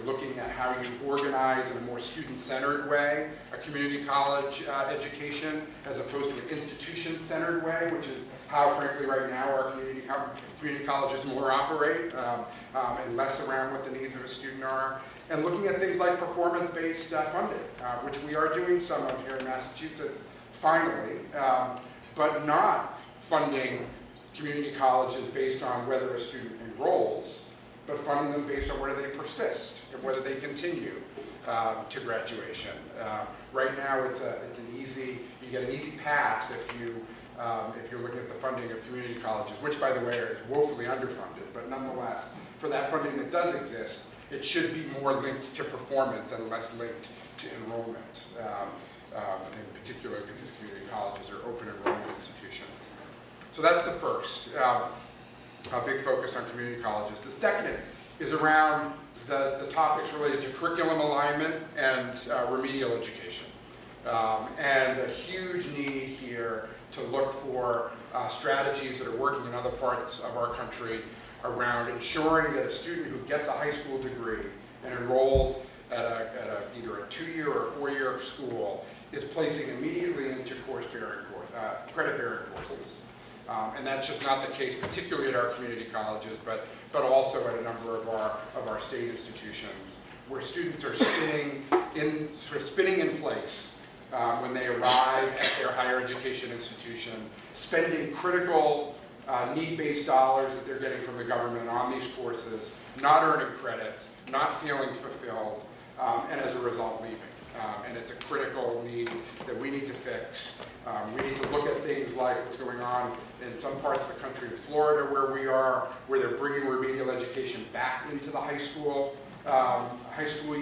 looking at how you organize in a more student-centered way a community college education as opposed to an institution-centered way, which is how, frankly, right now our community colleges more operate, and less around what the needs of a student are. And looking at things like performance-based funding, which we are doing some of here in Massachusetts, finally, but not funding community colleges based on whether a student enrolls, but funding them based on whether they persist and whether they continue to graduation. Right now, you get an easy pass if you're looking at the funding of community colleges, which, by the way, is woefully underfunded, but nonetheless, for that funding that does exist, it should be more linked to performance and less linked to enrollment, in particular because community colleges are open enrollment institutions. So that's the first, a big focus on community colleges. The second is around the topics related to curriculum alignment and remedial education. And a huge need here to look for strategies that are working in other parts of our country around ensuring that a student who gets a high school degree and enrolls at either a 2-year or 4-year school is placing immediately into credit-bearing courses. And that's just not the case, particularly at our community colleges, but also at a number of our state institutions, where students are spinning in place when they arrive at their higher education institution, spending critical need-based dollars that they're getting from the government on these courses, not earning credits, not feeling fulfilled, and as a result leaving. And it's a critical need that we need to fix. We need to look at things like what's going on in some parts of the country, in Florida where they're bringing remedial education back into the high school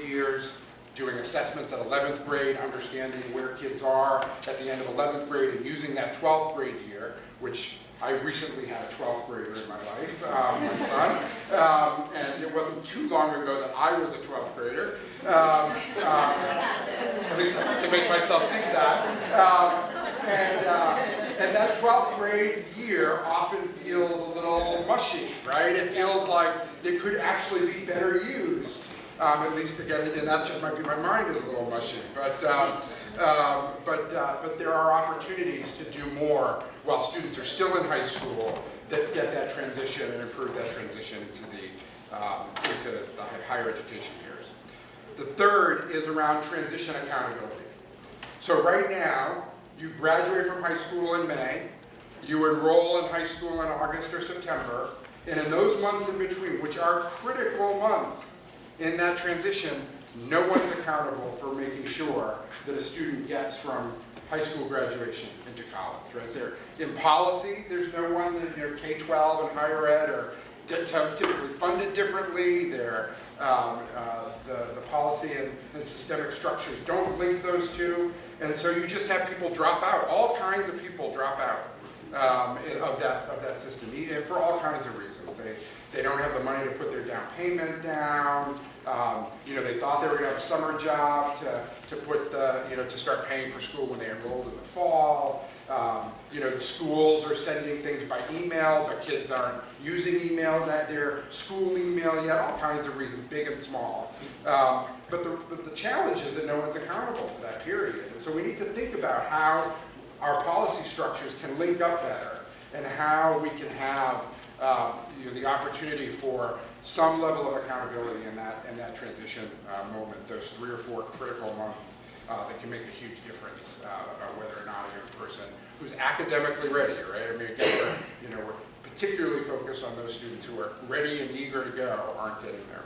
years, doing assessments at 11th grade, understanding where kids are at the end of 11th grade, and using that 12th grade year, which I recently had a 12th grader in my life, my son, and it wasn't too long ago that I was a 12th grader. At least I have to make myself think that. And that 12th grade year often feels a little mushy, right? It feels like it could actually be better used. At least again, and that's just might be my mind is a little mushy, but there are opportunities to do more while students are still in high school that get that transition and improve that transition into the higher education years. The third is around transition accountability. So right now, you graduate from high school in May, you enroll in high school in August or September, and in those months in between, which are critical months in that transition, no one's accountable for making sure that a student gets from high school graduation into college, right? There, in policy, there's no one that, K-12 and higher ed are typically funded differently. They're, the policy and systemic structures don't link those two. And so you just have people drop out. All kinds of people drop out of that system, and for all kinds of reasons. They don't have the money to put their down payment down. They thought they were going to have a summer job to put to start paying for school when they enrolled in the fall. The schools are sending things by email. The kids aren't using email, their school email yet. All kinds of reasons, big and small. But the challenge is that no one's accountable for that period. And so we need to think about how our policy structures can link up better, and how we can have the opportunity for some level of accountability in that transition moment, those 3 or 4 critical months that can make a huge difference about whether or not a young person who's academically ready, right? I mean, again, we're particularly focused on those students who are ready and eager to go aren't getting there.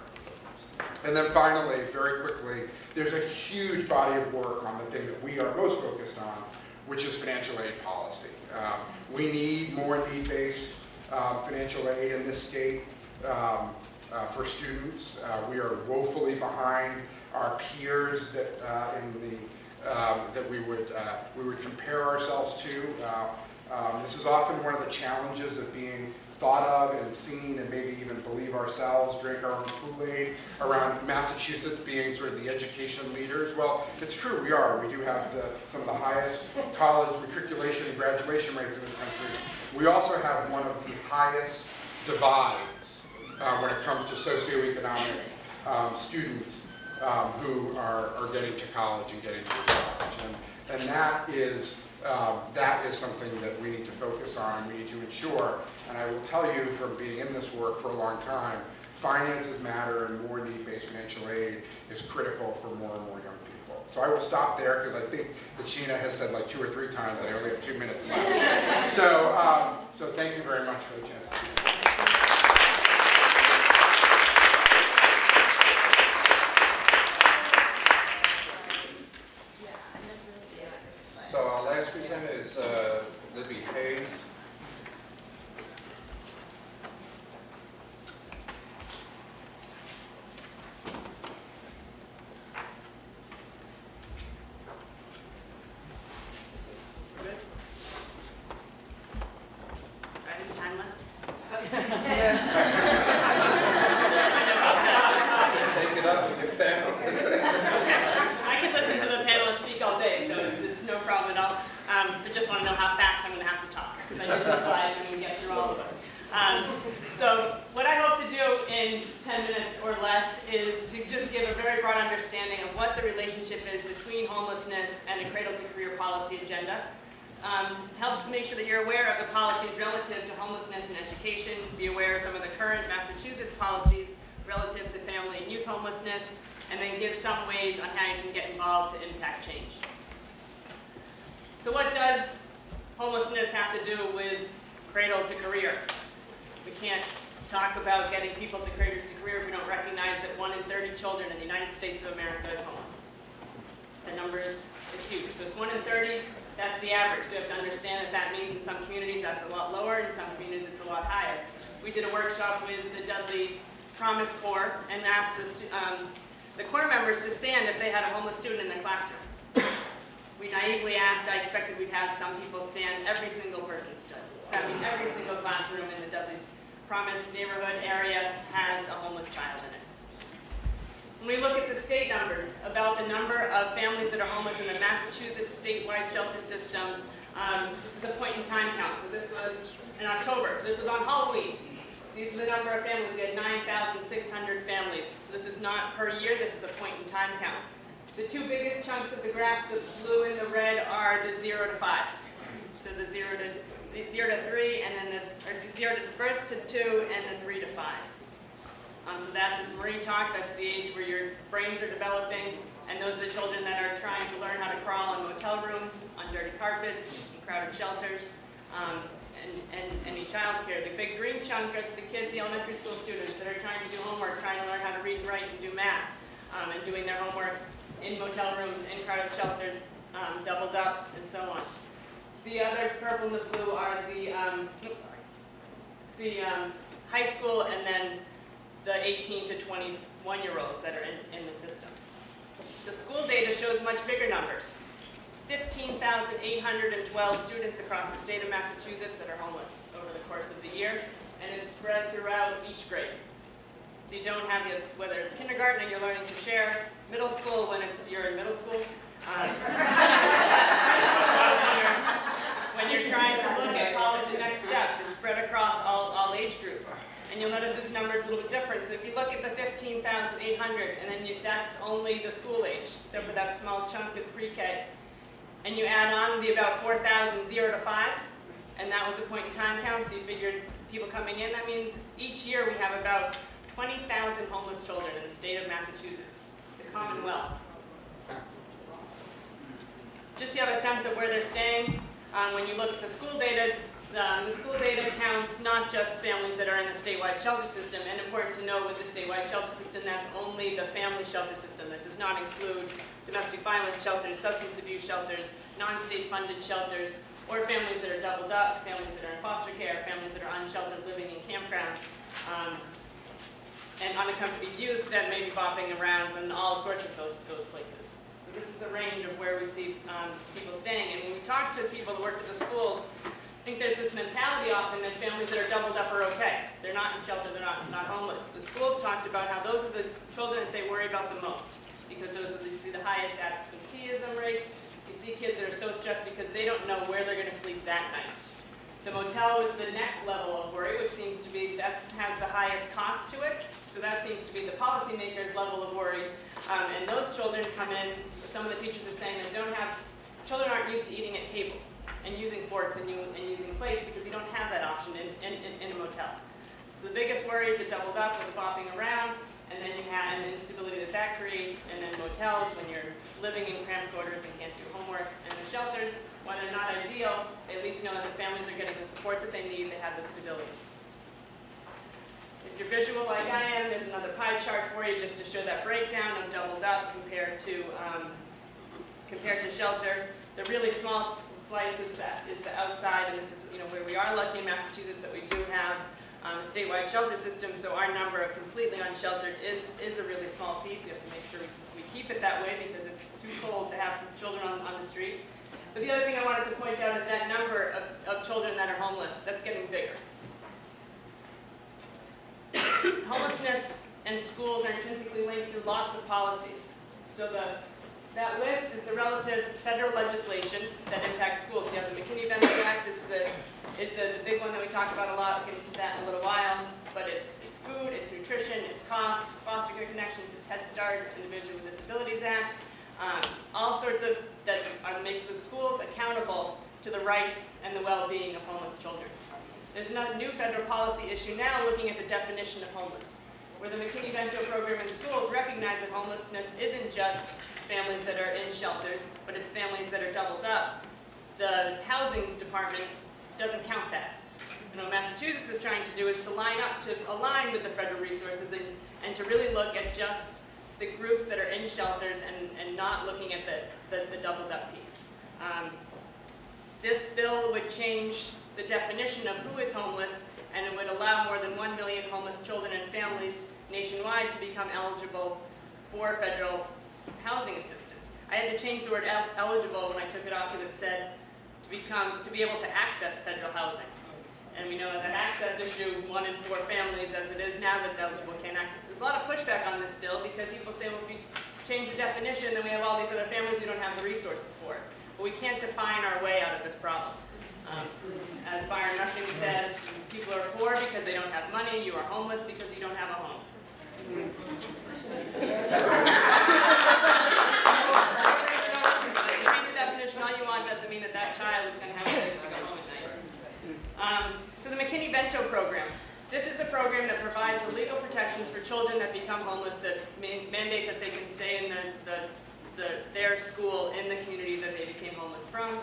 And then finally, very quickly, there's a huge body of work on the thing that we are most focused on, which is financial aid policy. We need more need-based financial aid in this state for students. We are woefully behind our peers that we would compare ourselves to. This is often one of the challenges of being thought of and seen and maybe even believe ourselves, drink our own Kool-Aid, around Massachusetts being sort of the education leaders. Well, it's true, we are. We do have some of the highest college matriculation and graduation rates in this country. We also have one of the highest divides when it comes to socioeconomic students who are getting to college and getting to college. And that is something that we need to focus on, we need to ensure. And I will tell you from being in this work for a long time, finances matter and more need-based financial aid is critical for more and more young people. So I will stop there because I think that Sheena has said like 2 or 3 times that I only have 2 minutes left. So thank you very much for the chance to speak. So our last presenter is Libby Hayes. Good. Any time left? Take it up with your panel. I could listen to the panelists speak all day, so it's no problem at all. But just want to know how fast I'm going to have to talk, because I know the slides and we get through all of them. So what I hope to do in 10 minutes or less is to just give a very broad understanding of what the relationship is between homelessness and a Cradle to Career policy agenda. Helps make sure that you're aware of the policies relative to homelessness and education, be aware of some of the current Massachusetts policies relative to family and youth homelessness, and then give some ways on how you can get involved to impact change. So what does homelessness have to do with Cradle to Career? We can't talk about getting people to Cradle to Career if we don't recognize that 1 in 30 children in the United States of America is homeless. The number is huge. So it's 1 in 30, that's the average. So you have to understand that that means in some communities that's a lot lower, in some communities it's a lot higher. We did a workshop with the Dudley Promise Corps and asked the Corps members to stand if they had a homeless student in their classroom. We naively asked, I expected we'd have some people stand, every single person stood. So I mean every single classroom in the Dudley Promise neighborhood area has a homeless child in it. When we look at the state numbers about the number of families that are homeless in the Massachusetts statewide shelter system, this is a point in time count. So this was in October, so this was on Halloween. These are the number of families. We had 9,600 families. So this is not per year, this is a point in time count. The 2 biggest chunks of the graph, the blue and the red, are the 0 to 5. So the 0 to 3, and then or 0 to birth to 2, and then 3 to 5. So that's, as Marie talked, that's the age where your brains are developing, and those are the children that are trying to learn how to crawl in motel rooms, on dirty carpets, in crowded shelters, and any child's care. The big green chunk are the kids, the elementary school students that are trying to do homework, trying to learn how to read and write and do math, and doing their homework in motel rooms, in crowded shelters, doubled up, and so on. The other purple and the blue are the, high school and then the 18 to 21-year-olds that are in the system. The school data shows much bigger numbers. It's 15,812 students across the state of Massachusetts that are homeless over the course of the year, and it's spread throughout each grade. So you don't have the, whether it's kindergarten and you're learning to share, middle school when you're in middle school, when you're trying to look at college and next steps, it's spread across all age groups. And you'll notice this number is a little bit different. So if you look at the 15,800, and then that's only the school age, except for that small chunk with pre-K, and you add on the about 4,000 0 to 5, and that was a point in time count, so you figured people coming in, that means each year we have about 20,000 homeless children in the state of Massachusetts, the Commonwealth. Just so you have a sense of where they're staying, when you look at the school data counts not just families that are in the statewide shelter system, and important to note with the statewide shelter system, that's only the family shelter system. That does not include domestic violence shelters, substance abuse shelters, non-state funded shelters, or families that are doubled up, families that are in foster care, families that are unsheltered living in campgrounds, and unaccompanied youth that may be bopping around in all sorts of those places. So this is the range of where we see people staying. And when we talk to people that work at the schools, think there's this mentality often that families that are doubled up are okay. They're not in shelter, they're not homeless. The schools talked about how those are the children that they worry about the most, because those are you see the highest absenteeism rates. You see kids that are so stressed because they don't know where they're going to sleep that night. The motel is the next level of worry, which seems to be, has the highest cost to it. So that seems to be the policymakers' level of worry. And those children come in, some of the teachers are saying that children aren't used to eating at tables and using forks and using plates because you don't have that option in a motel. So the biggest worry is the doubled up with the bopping around, and then you have the instability that creates, and then motels when you're living in cramped quarters and can't do homework. And the shelters, while they're not ideal, they at least know that the families are getting the supports that they need, they have the stability. If you're visual like I am, there's another pie chart for you just to show that breakdown of doubled up compared to shelter. The really small slice is the outside, and this is where we are lucky in Massachusetts that we do have a statewide shelter system, so our number of completely unsheltered is a really small piece. We have to make sure we keep it that way because it's too cold to have children on the street. But the other thing I wanted to point out is that number of children that are homeless, that's getting bigger. Homelessness and schools are intrinsically linked through lots of policies. So that list is the relative federal legislation that impacts schools. You have the McKinney-Vento Act is the big one that we talk about a lot. We'll get into that in a little while. But it's food, it's nutrition, it's cost, it's foster care connections, it's Head Start, it's Individuals with Disabilities Act. All sorts of that make the schools accountable to the rights and the well-being of homeless children. There's another new federal policy issue now looking at the definition of homeless, where the McKinney-Vento program in schools recognize that homelessness isn't just families that are in shelters, but it's families that are doubled up. The housing department doesn't count that. What Massachusetts is trying to do is to align with the federal resources and to really look at just the groups that are in shelters and not looking at the doubled up piece. This bill would change the definition of who is homeless, and it would allow more than 1 million homeless children and families nationwide to become eligible for federal housing assistance. I had to change the word eligible when I took it off because it said to be able to access federal housing. And we know that access issue, 1 in 4 families as it is now that's eligible can't access. There's a lot of pushback on this bill because people say, well, if we change the definition, then we have all these other families who don't have the resources for it. But we can't define our way out of this problem. As Byron Rushing says, people are poor because they don't have money. You are homeless because you don't have a home. Change the definition all you want doesn't mean that child is going to have a place to go home at night. So the McKinney-Vento program. This is a program that provides the legal protections for children that become homeless, that mandates that they can stay in their school in the community that they became homeless from.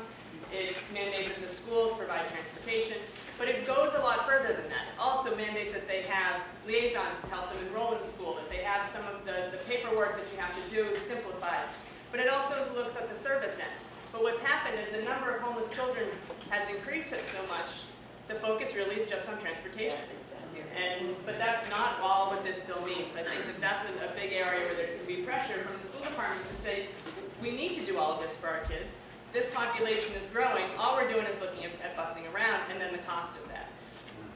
It mandates that the schools provide transportation, but it goes a lot further than that. It also mandates that they have liaisons to help them enroll in school, that they have some of the paperwork that you have to do simplified. But it also looks at the service end. But what's happened is the number of homeless children has increased so much, the focus really is just on transportation. But that's not all what this bill means. I think that that's a big area where there could be pressure from the school department to say, we need to do all of this for our kids. This population is growing. All we're doing is looking at busing around and then the cost of that.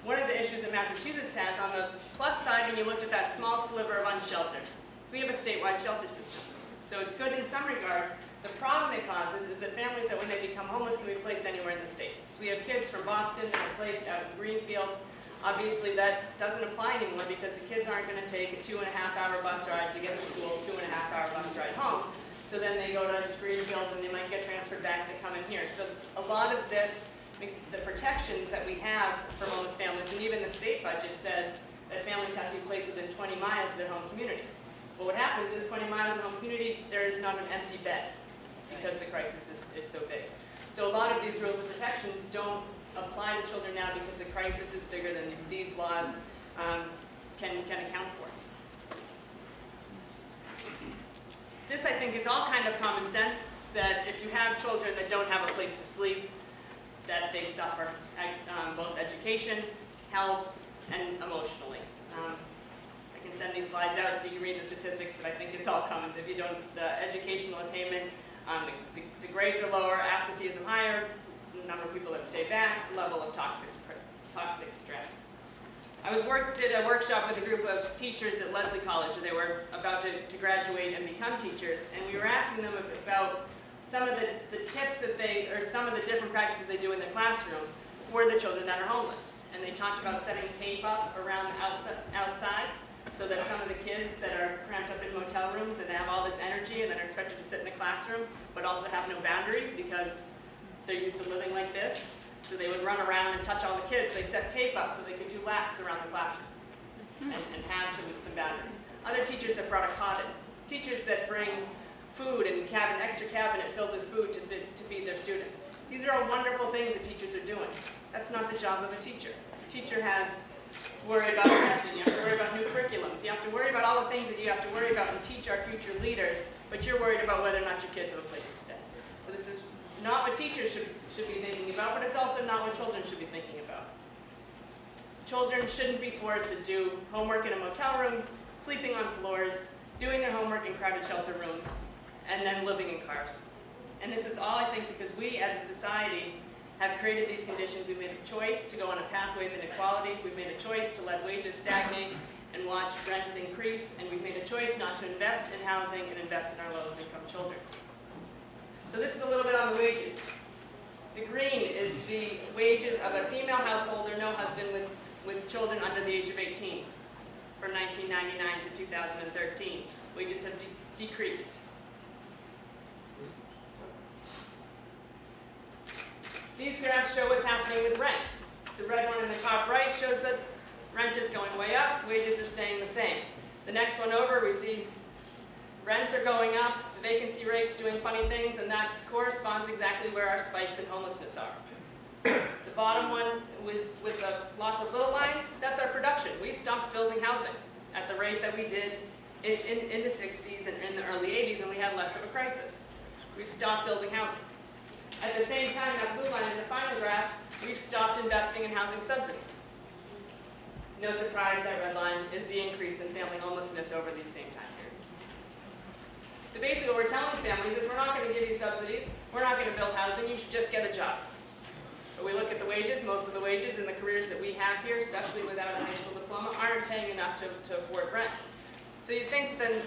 One of the issues that Massachusetts has on the plus side, when you looked at that small sliver of unsheltered, is we have a statewide shelter system. So it's good in some regards. The problem it causes is that families that when they become homeless can be placed anywhere in the state. So we have kids from Boston that are placed out in Greenfield. Obviously that doesn't apply anymore because the kids aren't going to take a 2.5-hour bus ride to get to school, 2.5-hour bus ride home. So then they go to Greenfield and they might get transferred back to come in here. So a lot of this, the protections that we have for homeless families, and even the state budget says that families have to be placed within 20 miles of their home community. But what happens is 20 miles of home community, there is not an empty bed because the crisis is so big. So a lot of these rules and protections don't apply to children now because the crisis is bigger than these laws can account for. This, I think, is all kind of common sense, that if you have children that don't have a place to sleep, that they suffer, both education, health, and emotionally. I can send these slides out so you read the statistics, but I think it's all common. If you don't, the educational attainment, the grades are lower, absenteeism higher, the number of people that stay back, level of toxic stress. Did a workshop with a group of teachers at Lesley College. They were about to graduate and become teachers, and we were asking them about some of the tips that some of the different practices they do in the classroom for the children that are homeless. And they talked about setting tape up around outside so that some of the kids that are cramped up in motel rooms and have all this energy and that are expected to sit in the classroom but also have no boundaries because they're used to living like this. So they would run around and touch all the kids. They set tape up so they could do laps around the classroom and have some boundaries. Other teachers have brought a cot in. Teachers that bring food and extra cabinet filled with food to feed their students. These are all wonderful things that teachers are doing. That's not the job of a teacher. A teacher has to worry about testing, you have to worry about new curriculums, you have to worry about all the things that you have to worry about and teach our future leaders, but you're worried about whether or not your kids have a place to stay. So this is not what teachers should be thinking about, but it's also not what children should be thinking about. Children shouldn't be forced to do homework in a motel room, sleeping on floors, doing their homework in crowded shelter rooms, and then living in cars. And this is all, I think, because we as a society have created these conditions. We've made a choice to go on a pathway of inequality. We've made a choice to let wages stagnate and watch rents increase. And we've made a choice not to invest in housing and invest in our lowest income children. So this is a little bit on the wages. The green is the wages of a female householder, no husband, with children under the age of 18 from 1999 to 2013. Wages have decreased. These graphs show what's happening with rent. The red one in the top right shows that rent is going way up, wages are staying the same. The next one over, we see rents are going up, the vacancy rate's doing funny things, and that corresponds exactly where our spikes in homelessness are. The bottom one with lots of little lines, that's our production. We've stopped building housing at the rate that we did in the 60s and in the early 80s, and we had less of a crisis. We've stopped building housing. At the same time, that blue line in the final graph, we've stopped investing in housing subsidies. No surprise, that red line is the increase in family homelessness over these same time periods. So basically what we're telling families is we're not going to give you subsidies, we're not going to build housing, you should just get a job. But we look at the wages, most of the wages in the careers that we have here, especially without a high school diploma, aren't paying enough to afford rent. So you think then,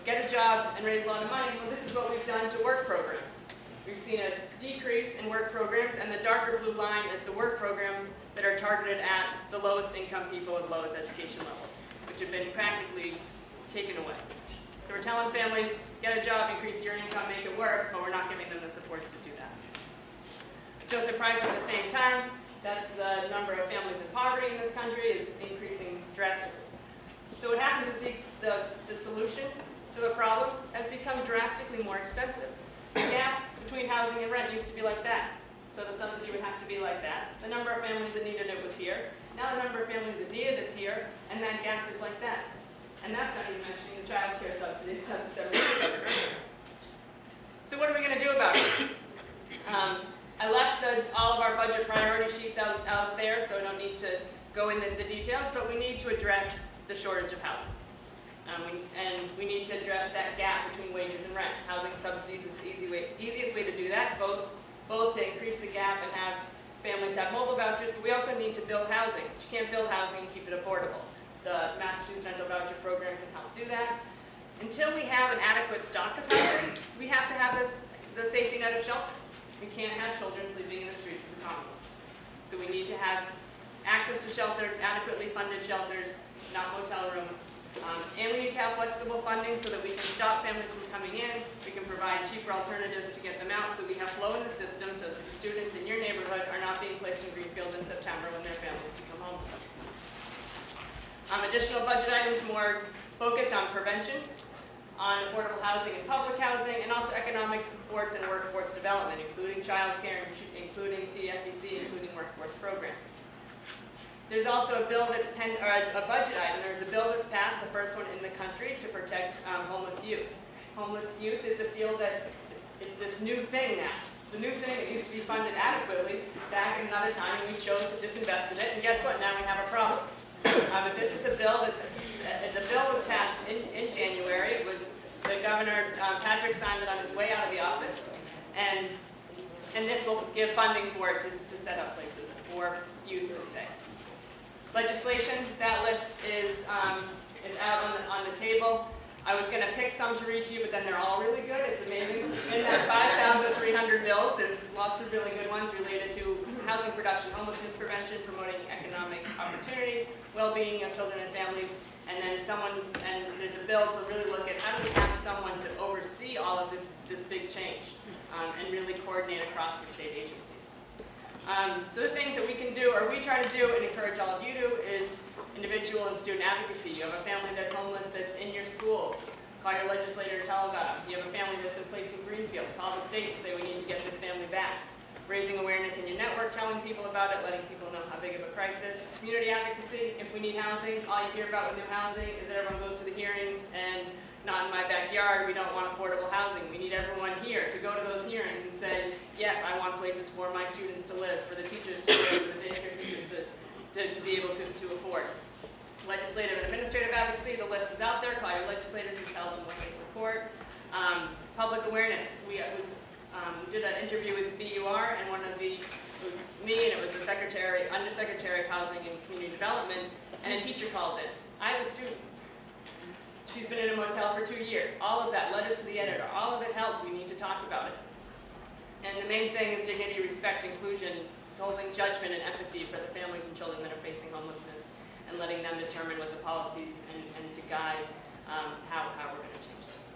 get a job and raise a lot of money. Well, this is what we've done to work programs. We've seen a decrease in work programs, and the darker blue line is the work programs that are targeted at the lowest income people with lowest education levels, which have been practically taken away. So we're telling families, get a job, increase your income, make it work, but we're not giving them the supports to do that. It's no surprise at the same time, that's the number of families in poverty in this country is increasing drastically. So what happens is the solution to the problem has become drastically more expensive. The gap between housing and rent used to be like that. So the subsidy would have to be like that. The number of families that needed it was here. Now the number of families that needed is here, and that gap is like that. And that's not even mentioning the child care subsidy that we covered earlier. So what are we going to do about it? I left all of our budget priority sheets out there, so I don't need to go into the details, but we need to address the shortage of housing. And we need to address that gap between wages and rent. Housing subsidies is the easiest way to do that, both to increase the gap and have families have mobile vouchers, but we also need to build housing. You can't build housing and keep it affordable. The Massachusetts Rental Voucher Program can help do that. Until we have an adequate stock of housing, we have to have the safety net of shelter. We can't have children sleeping in the streets of the Commonwealth. So we need to have access to shelter, adequately funded shelters, not motel rooms. And we need to have flexible funding so that we can stop families from coming in, we can provide cheaper alternatives to get them out, so we have flow in the system so that the students in your neighborhood are not being placed in Greenfield in September when their families become homeless. Additional budget items more focused on prevention, on affordable housing and public housing, and also economic supports and workforce development, including child care, including TFDC, including workforce programs. There's also a bill that's a budget item. There's a bill that's passed, the first one in the country, to protect homeless youth. Homeless youth is a field that it's this new thing now. It's a new thing that used to be funded adequately back in another time, and we chose to disinvest in it. And guess what? Now we have a problem. But this is a bill was passed in January. It was the governor Patrick signed it on his way out of the office, and this will give funding for it to set up places for youth to stay. Legislation, that list is out on the table. I was going to pick some to read to you, but then they're all really good. It's amazing. In that 5,300 bills, there's lots of really good ones related to housing production, homelessness prevention, promoting economic opportunity, well-being of children and families, and then there's a bill to really look at how do we have someone to oversee all of this big change and really coordinate across the state agencies. So the things that we can do, or we try to do and encourage all of you to, is individual and student advocacy. You have a family that's homeless that's in your schools. Call your legislator and tell about them. You have a family that's in place in Greenfield. Call the state and say we need to get this family back. Raising awareness in your network, telling people about it, letting people know how big of a crisis. Community advocacy, if we need housing, all you hear about with new housing is that everyone goes to the hearings and not in my backyard, we don't want affordable housing. We need everyone here to go to those hearings and say, yes, I want places for my students to live, for the teachers to live, for the daycare teachers to be able to afford. Legislative and administrative advocacy, the list is out there. Call your legislators and tell them what they support. Public awareness, we did an interview with BUR, and it was me, and it was the Undersecretary of Housing and Community Development, and a teacher called in. I have a student. She's been in a motel for 2 years. All of that, letters to the editor, all of it helps. We need to talk about it. And the main thing is dignity, respect, inclusion, holding judgment and empathy for the families and children that are facing homelessness, and letting them determine what the policies and to guide how we're going to change this.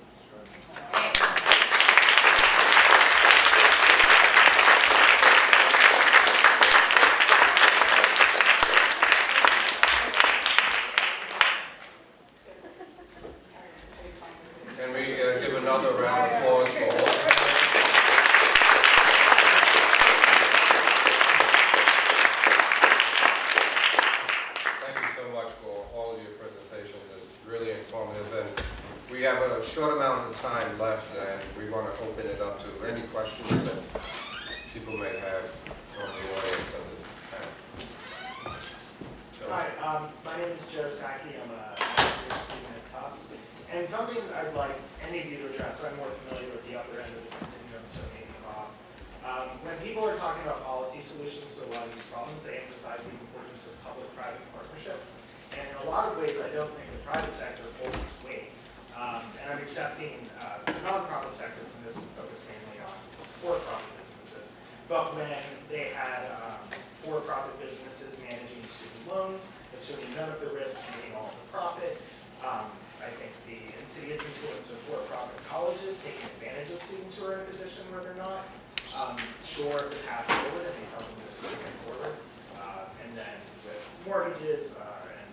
Can we give another round of applause for all? Thank you so much for all of your presentations. It's really informative, and we have a short amount of time left, and we want to open it up to any questions that people may have from the audience and the panel. So, Hi, my name is Joe Sacchi. I'm a master's student at Tufts. And something I'd like any of you to address, I'm more familiar with the upper end of the continuum, so maybe Bob. When people are talking about policy solutions to a lot of these problems, they emphasize the importance of public-private partnerships. And in a lot of ways, I don't think the private sector holds its weight. And I'm accepting the nonprofit sector from this and focus mainly on for-profit businesses. But when they had for-profit businesses managing student loans, assuming none of the risk, getting all of the profit, I think the insidious influence of for-profit colleges taking advantage of students who are in a position where they're not, sure the path forward, and they tell them this is the way forward. And then with mortgages and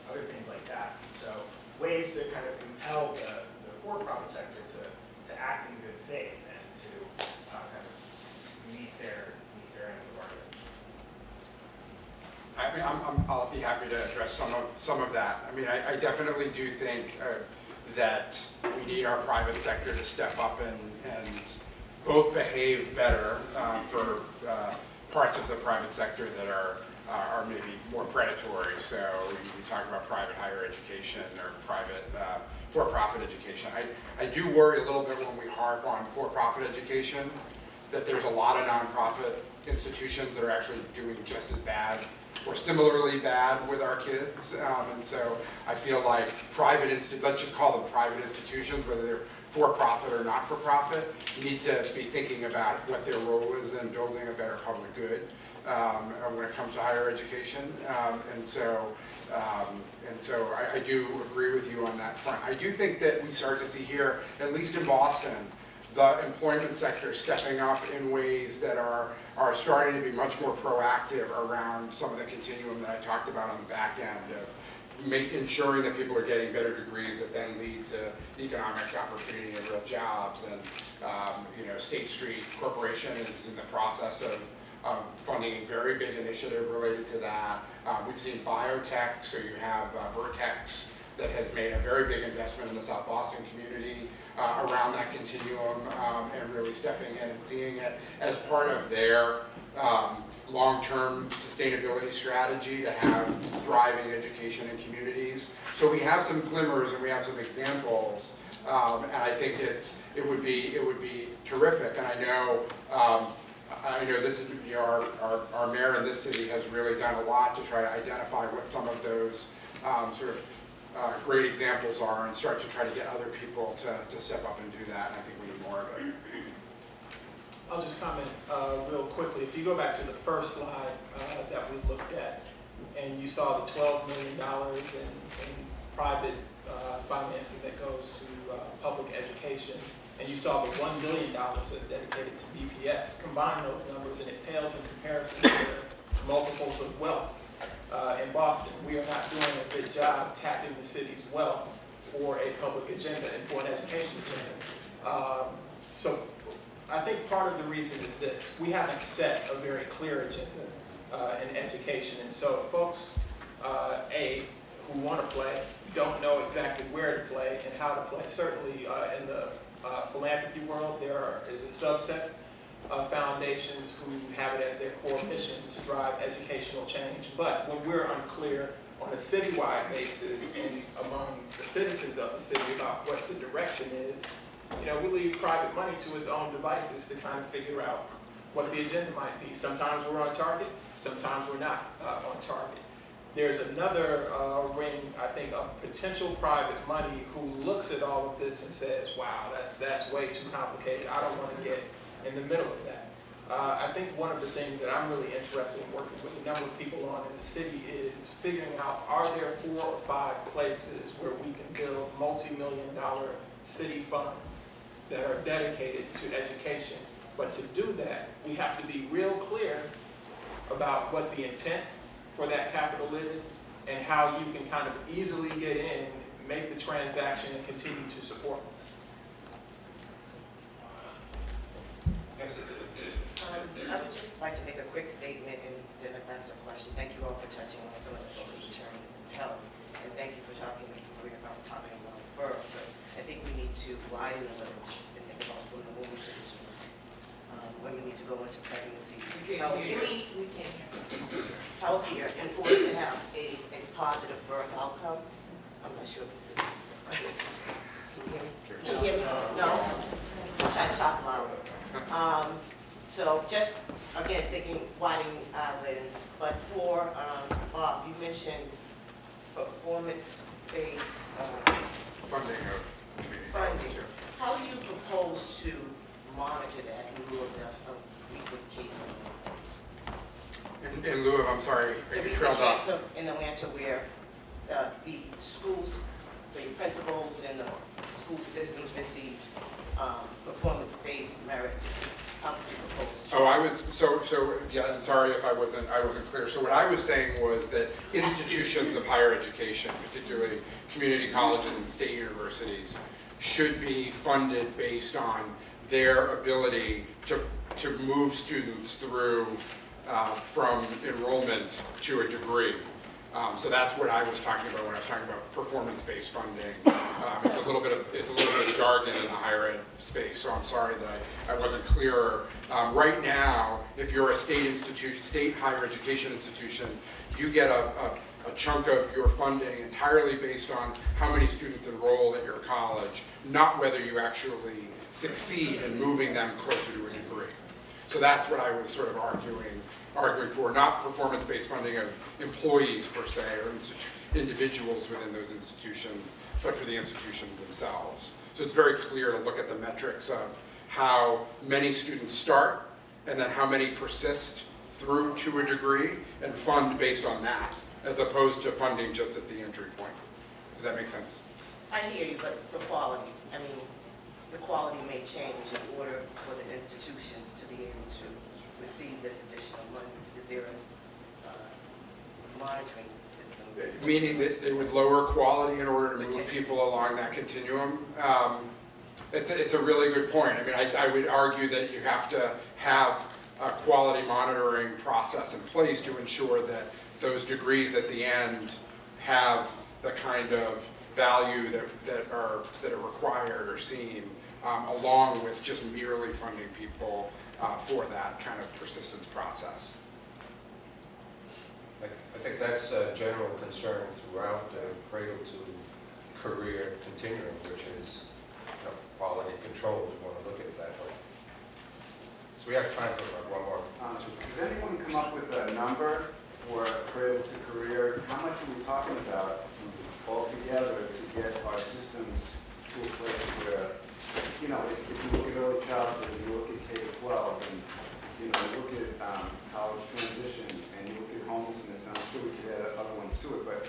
other things like that. So ways to kind of compel the for-profit sector to act in good faith and to kind of meet their end of the bargain. I mean, I'll be happy to address some of that. I mean, I definitely do think that we need our private sector to step up and both behave better for parts of the private sector that are maybe more predatory. So we talk about private higher education or private for-profit education. I do worry a little bit when we harp on for-profit education that there's a lot of nonprofit institutions that are actually doing just as bad or similarly bad with our kids, and so I feel like let's just call them private institutions, whether they're for-profit or not-for-profit, need to be thinking about what their role is in building a better public good when it comes to higher education, and so I do agree with you on that front. I do think that we start to see here, at least in Boston, the employment sector stepping up in ways that are starting to be much more proactive around some of the continuum that I talked about on the back end of ensuring that people are getting better degrees that then lead to economic opportunity and real jobs. And State Street Corporation is in the process of funding a very big initiative related to that. We've seen biotech, so you have Vertex that has made a very big investment in the South Boston community around that continuum and really stepping in and seeing it as part of their long-term sustainability strategy to have thriving education in communities. So we have some glimmers and we have some examples, and I think it would be terrific. And I know I know this is, you know, our mayor in this city has really done a lot to try to identify what some of those sort of great examples are and start to try to get other people to step up and do that, and I think we need more of it. I'll just comment real quickly. If you go back to the first slide that we looked at, and you saw the $12 million in private financing that goes to public education, and you saw the $1 billion that's dedicated to BPS, combine those numbers and it pales in comparison to the multiples of wealth in Boston. We are not doing a good job tapping the city's wealth for a public agenda and for an education agenda. So I think part of the reason is this: we haven't set a very clear agenda in education, and so folks, who want to play, don't know exactly where to play and how to play. Certainly in the philanthropy world, there is a subset of foundations who have it as their core mission to drive educational change. But when we're unclear on a citywide basis and among the citizens of the city about what the direction is, you know, we leave private money to its own devices to kind of figure out what the agenda might be. Sometimes we're on target, sometimes we're not on target. There's another ring, I think, of potential private money who looks at all of this and says, wow, that's way too complicated. I don't want to get in the middle of that. I think one of the things that I'm really interested in working with a number of people on in the city is figuring out, are there 4 or 5 places where we can build multi-million-dollar city funds that are dedicated to education? But to do that, we have to be real clear about what the intent for that capital is and how you can kind of easily get in, make the transaction, and continue to support. I would just like to make a quick statement and then ask a question. Thank you all for touching on some of the social determinants of health, and thank you for talking about referrals. But I think we need to widen the limits and think about from the woman to the children. Women need to go into pregnancy healthier in order to have a positive birth outcome. I'm not sure if this is. Can you hear me? Can you hear me? No? I'll try to talk louder. So just, again, thinking widening lens, but for Bob, you mentioned performance-based Funding of community funding. colleges. How do you propose to monitor that in lieu of the recent case? In lieu of, I'm sorry, The you recent trailed off. case in Atlanta where the schools, the principals and the school systems receive performance-based merits. How do you propose to? Oh, I was, yeah, I'm sorry if I wasn't clear. So what I was saying was that institutions of higher education, particularly community colleges and state universities, should be funded based on their ability to move students through from enrollment to a degree. So that's what I was talking about when I was talking about performance-based funding. It's a little bit of jargon in the higher ed space, so I'm sorry that I wasn't clearer. Right now, if you're a state higher education institution, you get a chunk of your funding entirely based on how many students enroll at your college, not whether you actually succeed in moving them closer to a degree. So that's what I was sort of arguing for, not performance-based funding of employees per se, or individuals within those institutions, but for the institutions themselves. So it's very clear to look at the metrics of how many students start, and then how many persist through to a degree, and fund based on that, as opposed to funding just at the entry point. Does that make sense? I hear you, but the quality, I mean, the quality may change in order for the institutions to be able to receive this additional money. Is there a monitoring system? Meaning that they would lower quality in order to move people along that continuum? It's a really good point. I mean, I would argue that you have to have a quality monitoring process in place to ensure that those degrees at the end have the kind of value that are required or seen, along with just merely funding people for that kind of persistence process. I think that's a general concern throughout the Cradle to career continuum, which is quality control, if you want to look at it that way. So we have time for like one more. Does anyone come up with a number for Cradle to Career? How much are we talking about altogether to get our systems to a place where, you know, if you look at early childhood and you look at K-12 and, you know, you look at college transitions and you look at homelessness, and I'm sure we could add other ones to it, but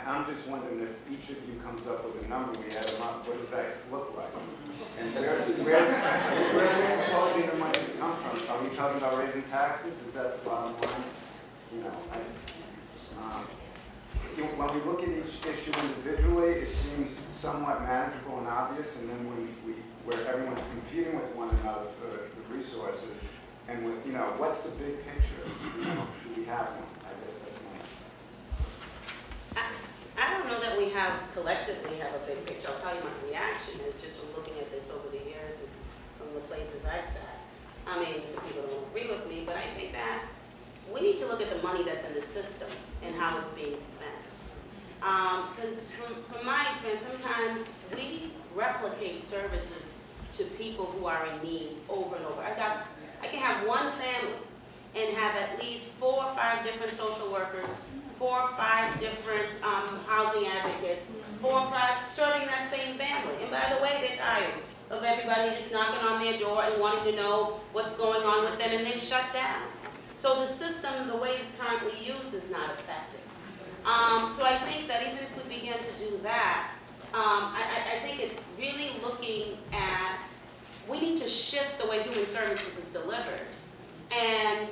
I'm just wondering if each of you comes up with a number, we add them up, what does that look like? And where are we proposing the money to come from? Are we talking about raising taxes? Is that the bottom line? You know, when we look at each issue individually, it seems somewhat manageable and obvious, and then where everyone's competing with one another for the resources, and with, you know, what's the big picture? You know, do we have one? I guess that's my... I don't know that we collectively have a big picture. I'll tell you my reaction is just from looking at this over the years and from the places I've sat. I mean, some people don't agree with me, but I think that we need to look at the money that's in the system and how it's being spent. Because from my experience, sometimes we replicate services to people who are in need over and over. I can have one family and have at least 4 or 5 different social workers, 4 or 5 different housing advocates, 4 or 5 serving that same family. And by the way, they're tired of everybody just knocking on their door and wanting to know what's going on with them, and they've shut down. So the system, the way it's currently used, is not effective. So I think that even if we begin to do that, I think it's really looking at, we need to shift the way human services is delivered. And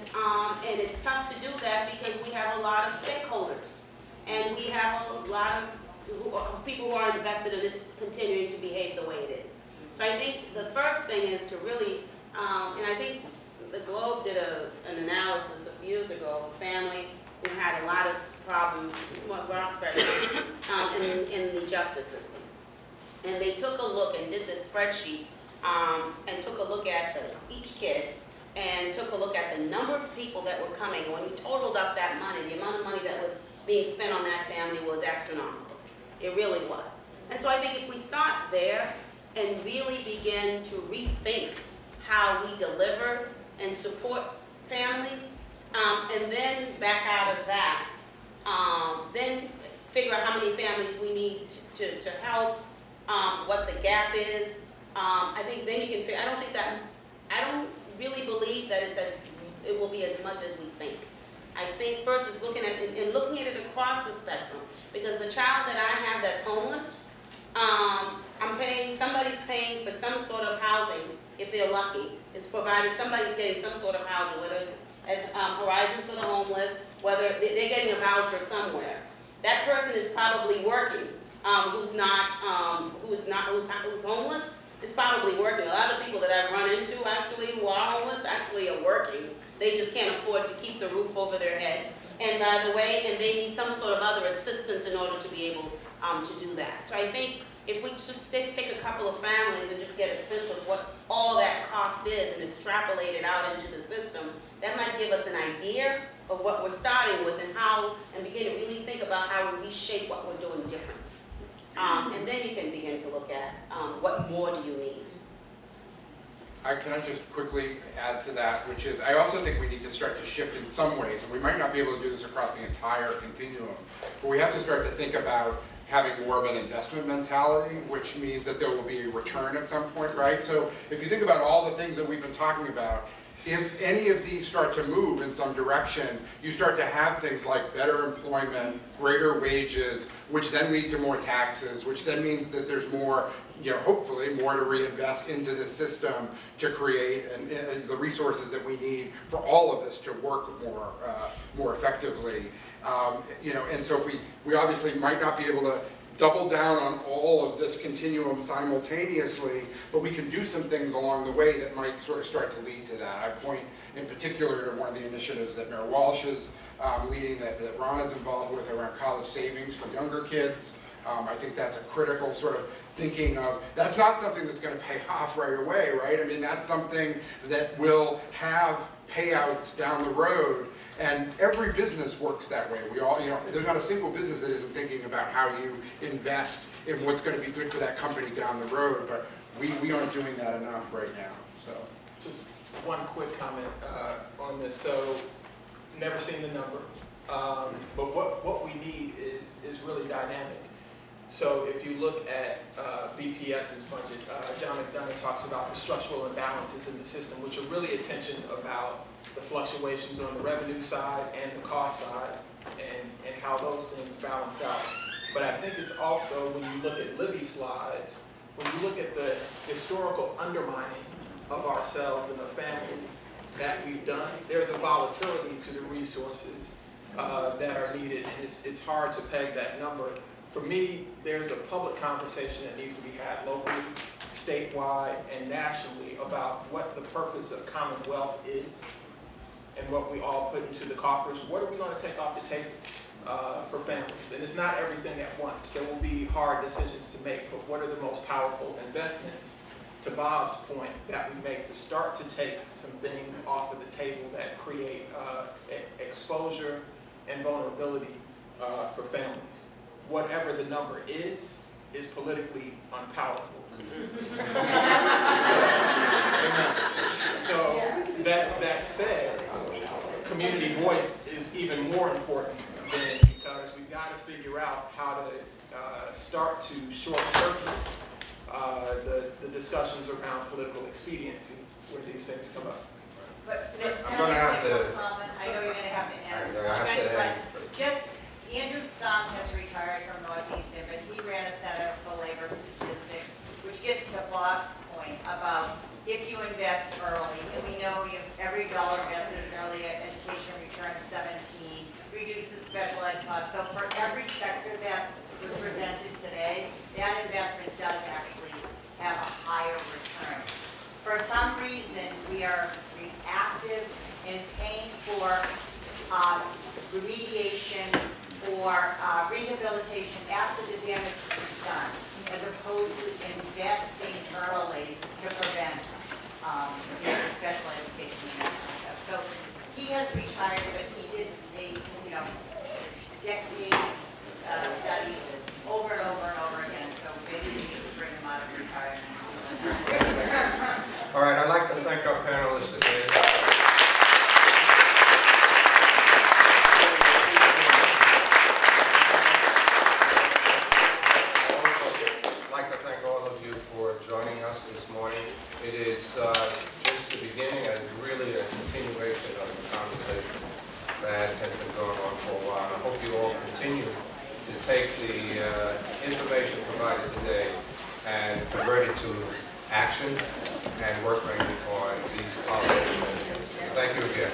it's tough to do that because we have a lot of stakeholders. And we have a lot of people who are invested in it continuing to behave the way it is. So I think the first thing is to really, and I think the Globe did an analysis a few years ago of a family who had a lot of problems, in the justice system. And they took a look and did this spreadsheet and took a look at each kid and took a look at the number of people that were coming. And when you totaled up that money, the amount of money that was being spent on that family was astronomical. It really was. And so I think if we start there and really begin to rethink how we deliver and support families, and then back out of that, then figure out how many families we need to help, what the gap is. I think then you can figure, I don't really believe that it will be as much as we think. I think first is looking at it across the spectrum, because the child that I have that's homeless, somebody's paying for some sort of housing, if they're lucky. It's provided, somebody's getting some sort of housing, whether it's at Horizons for the Homeless, whether they're getting a voucher somewhere. That person is probably working, who's homeless, is probably working. A lot of people that I've run into actually who are homeless actually are working. They just can't afford to keep the roof over their head. And by the way, and they need some sort of other assistance in order to be able to do that. So I think if we just take a couple of families and just get a sense of what all that cost is and extrapolate it out into the system, that might give us an idea of what we're starting with and begin to really think about how we reshape what we're doing different. And then you can begin to look at what more do you need. Can I just quickly add to that, which is, I also think we need to start to shift in some ways, and we might not be able to do this across the entire continuum, but we have to start to think about having more of an investment mentality, which means that there will be a return at some point, right? So if you think about all the things that we've been talking about, if any of these start to move in some direction, you start to have things like better employment, greater wages, which then lead to more taxes, which then means that there's more, hopefully more to reinvest into the system to create and the resources that we need for all of this to work more effectively. And so if we obviously might not be able to double down on all of this continuum simultaneously, but we can do some things along the way that might sort of start to lead to that. I point in particular to one of the initiatives that Mayor Walsh is leading, that Ron is involved with around college savings for younger kids. I think that's a critical sort of thinking of, that's not something that's going to pay off right away, right? I mean, that's something that will have payouts down the road. And every business works that way. We all, there's not a single business that isn't thinking about how you invest in what's going to be good for that company down the road, but we aren't doing that enough right now. So Just one quick comment on this. So, never seen the number, but what we need is really dynamic. So if you look at BPS's budget, John McDonough talks about the structural imbalances in the system, which are really attention about the fluctuations on the revenue side and the cost side, and how those things balance out. But I think it's also, when you look at Libby's slides, when you look at the historical undermining of ourselves and the families that we've done, there's a volatility to the resources that are needed, and it's hard to peg that number. For me, there's a public conversation that needs to be had locally, statewide, and nationally about what the purpose of Commonwealth is and what we all put into the coffers. What are we going to take off the table for families? And it's not everything at once. There will be hard decisions to make, but what are the most powerful investments, to Bob's point, that we make to start to take some things off of the table that create exposure and vulnerability for families? Whatever the number is politically unpalatable. So that said, community voice is even more important then, because we've got to figure out how to start to short circuit the discussions around political expediency where these things come up. But I'm gonna have to. I know you're gonna have to end. I have to end. But just, Andrew's son has retired from Northeastern, but he ran a Center for Labor Statistics, which gets to Bob's point about if you invest early, and we know every dollar invested in early education returns 17, reduces special ed costs. So for every sector that was presented today, that investment does actually have a higher return. For some reason, we are reactive in paying for remediation or rehabilitation after the damage is done, as opposed to investing early to prevent special education and that kind of stuff. So he has retired, but he did decade studies over and over and over again. So maybe we need to bring him out of retirement. All right, I'd like to thank our panelists again. I'd like to thank all of you for joining us this morning. It is just the beginning and really a continuation of the conversation that has been going on for a while. I hope you all continue to take the information provided today and convert it to action and work on these policies. Thank you again.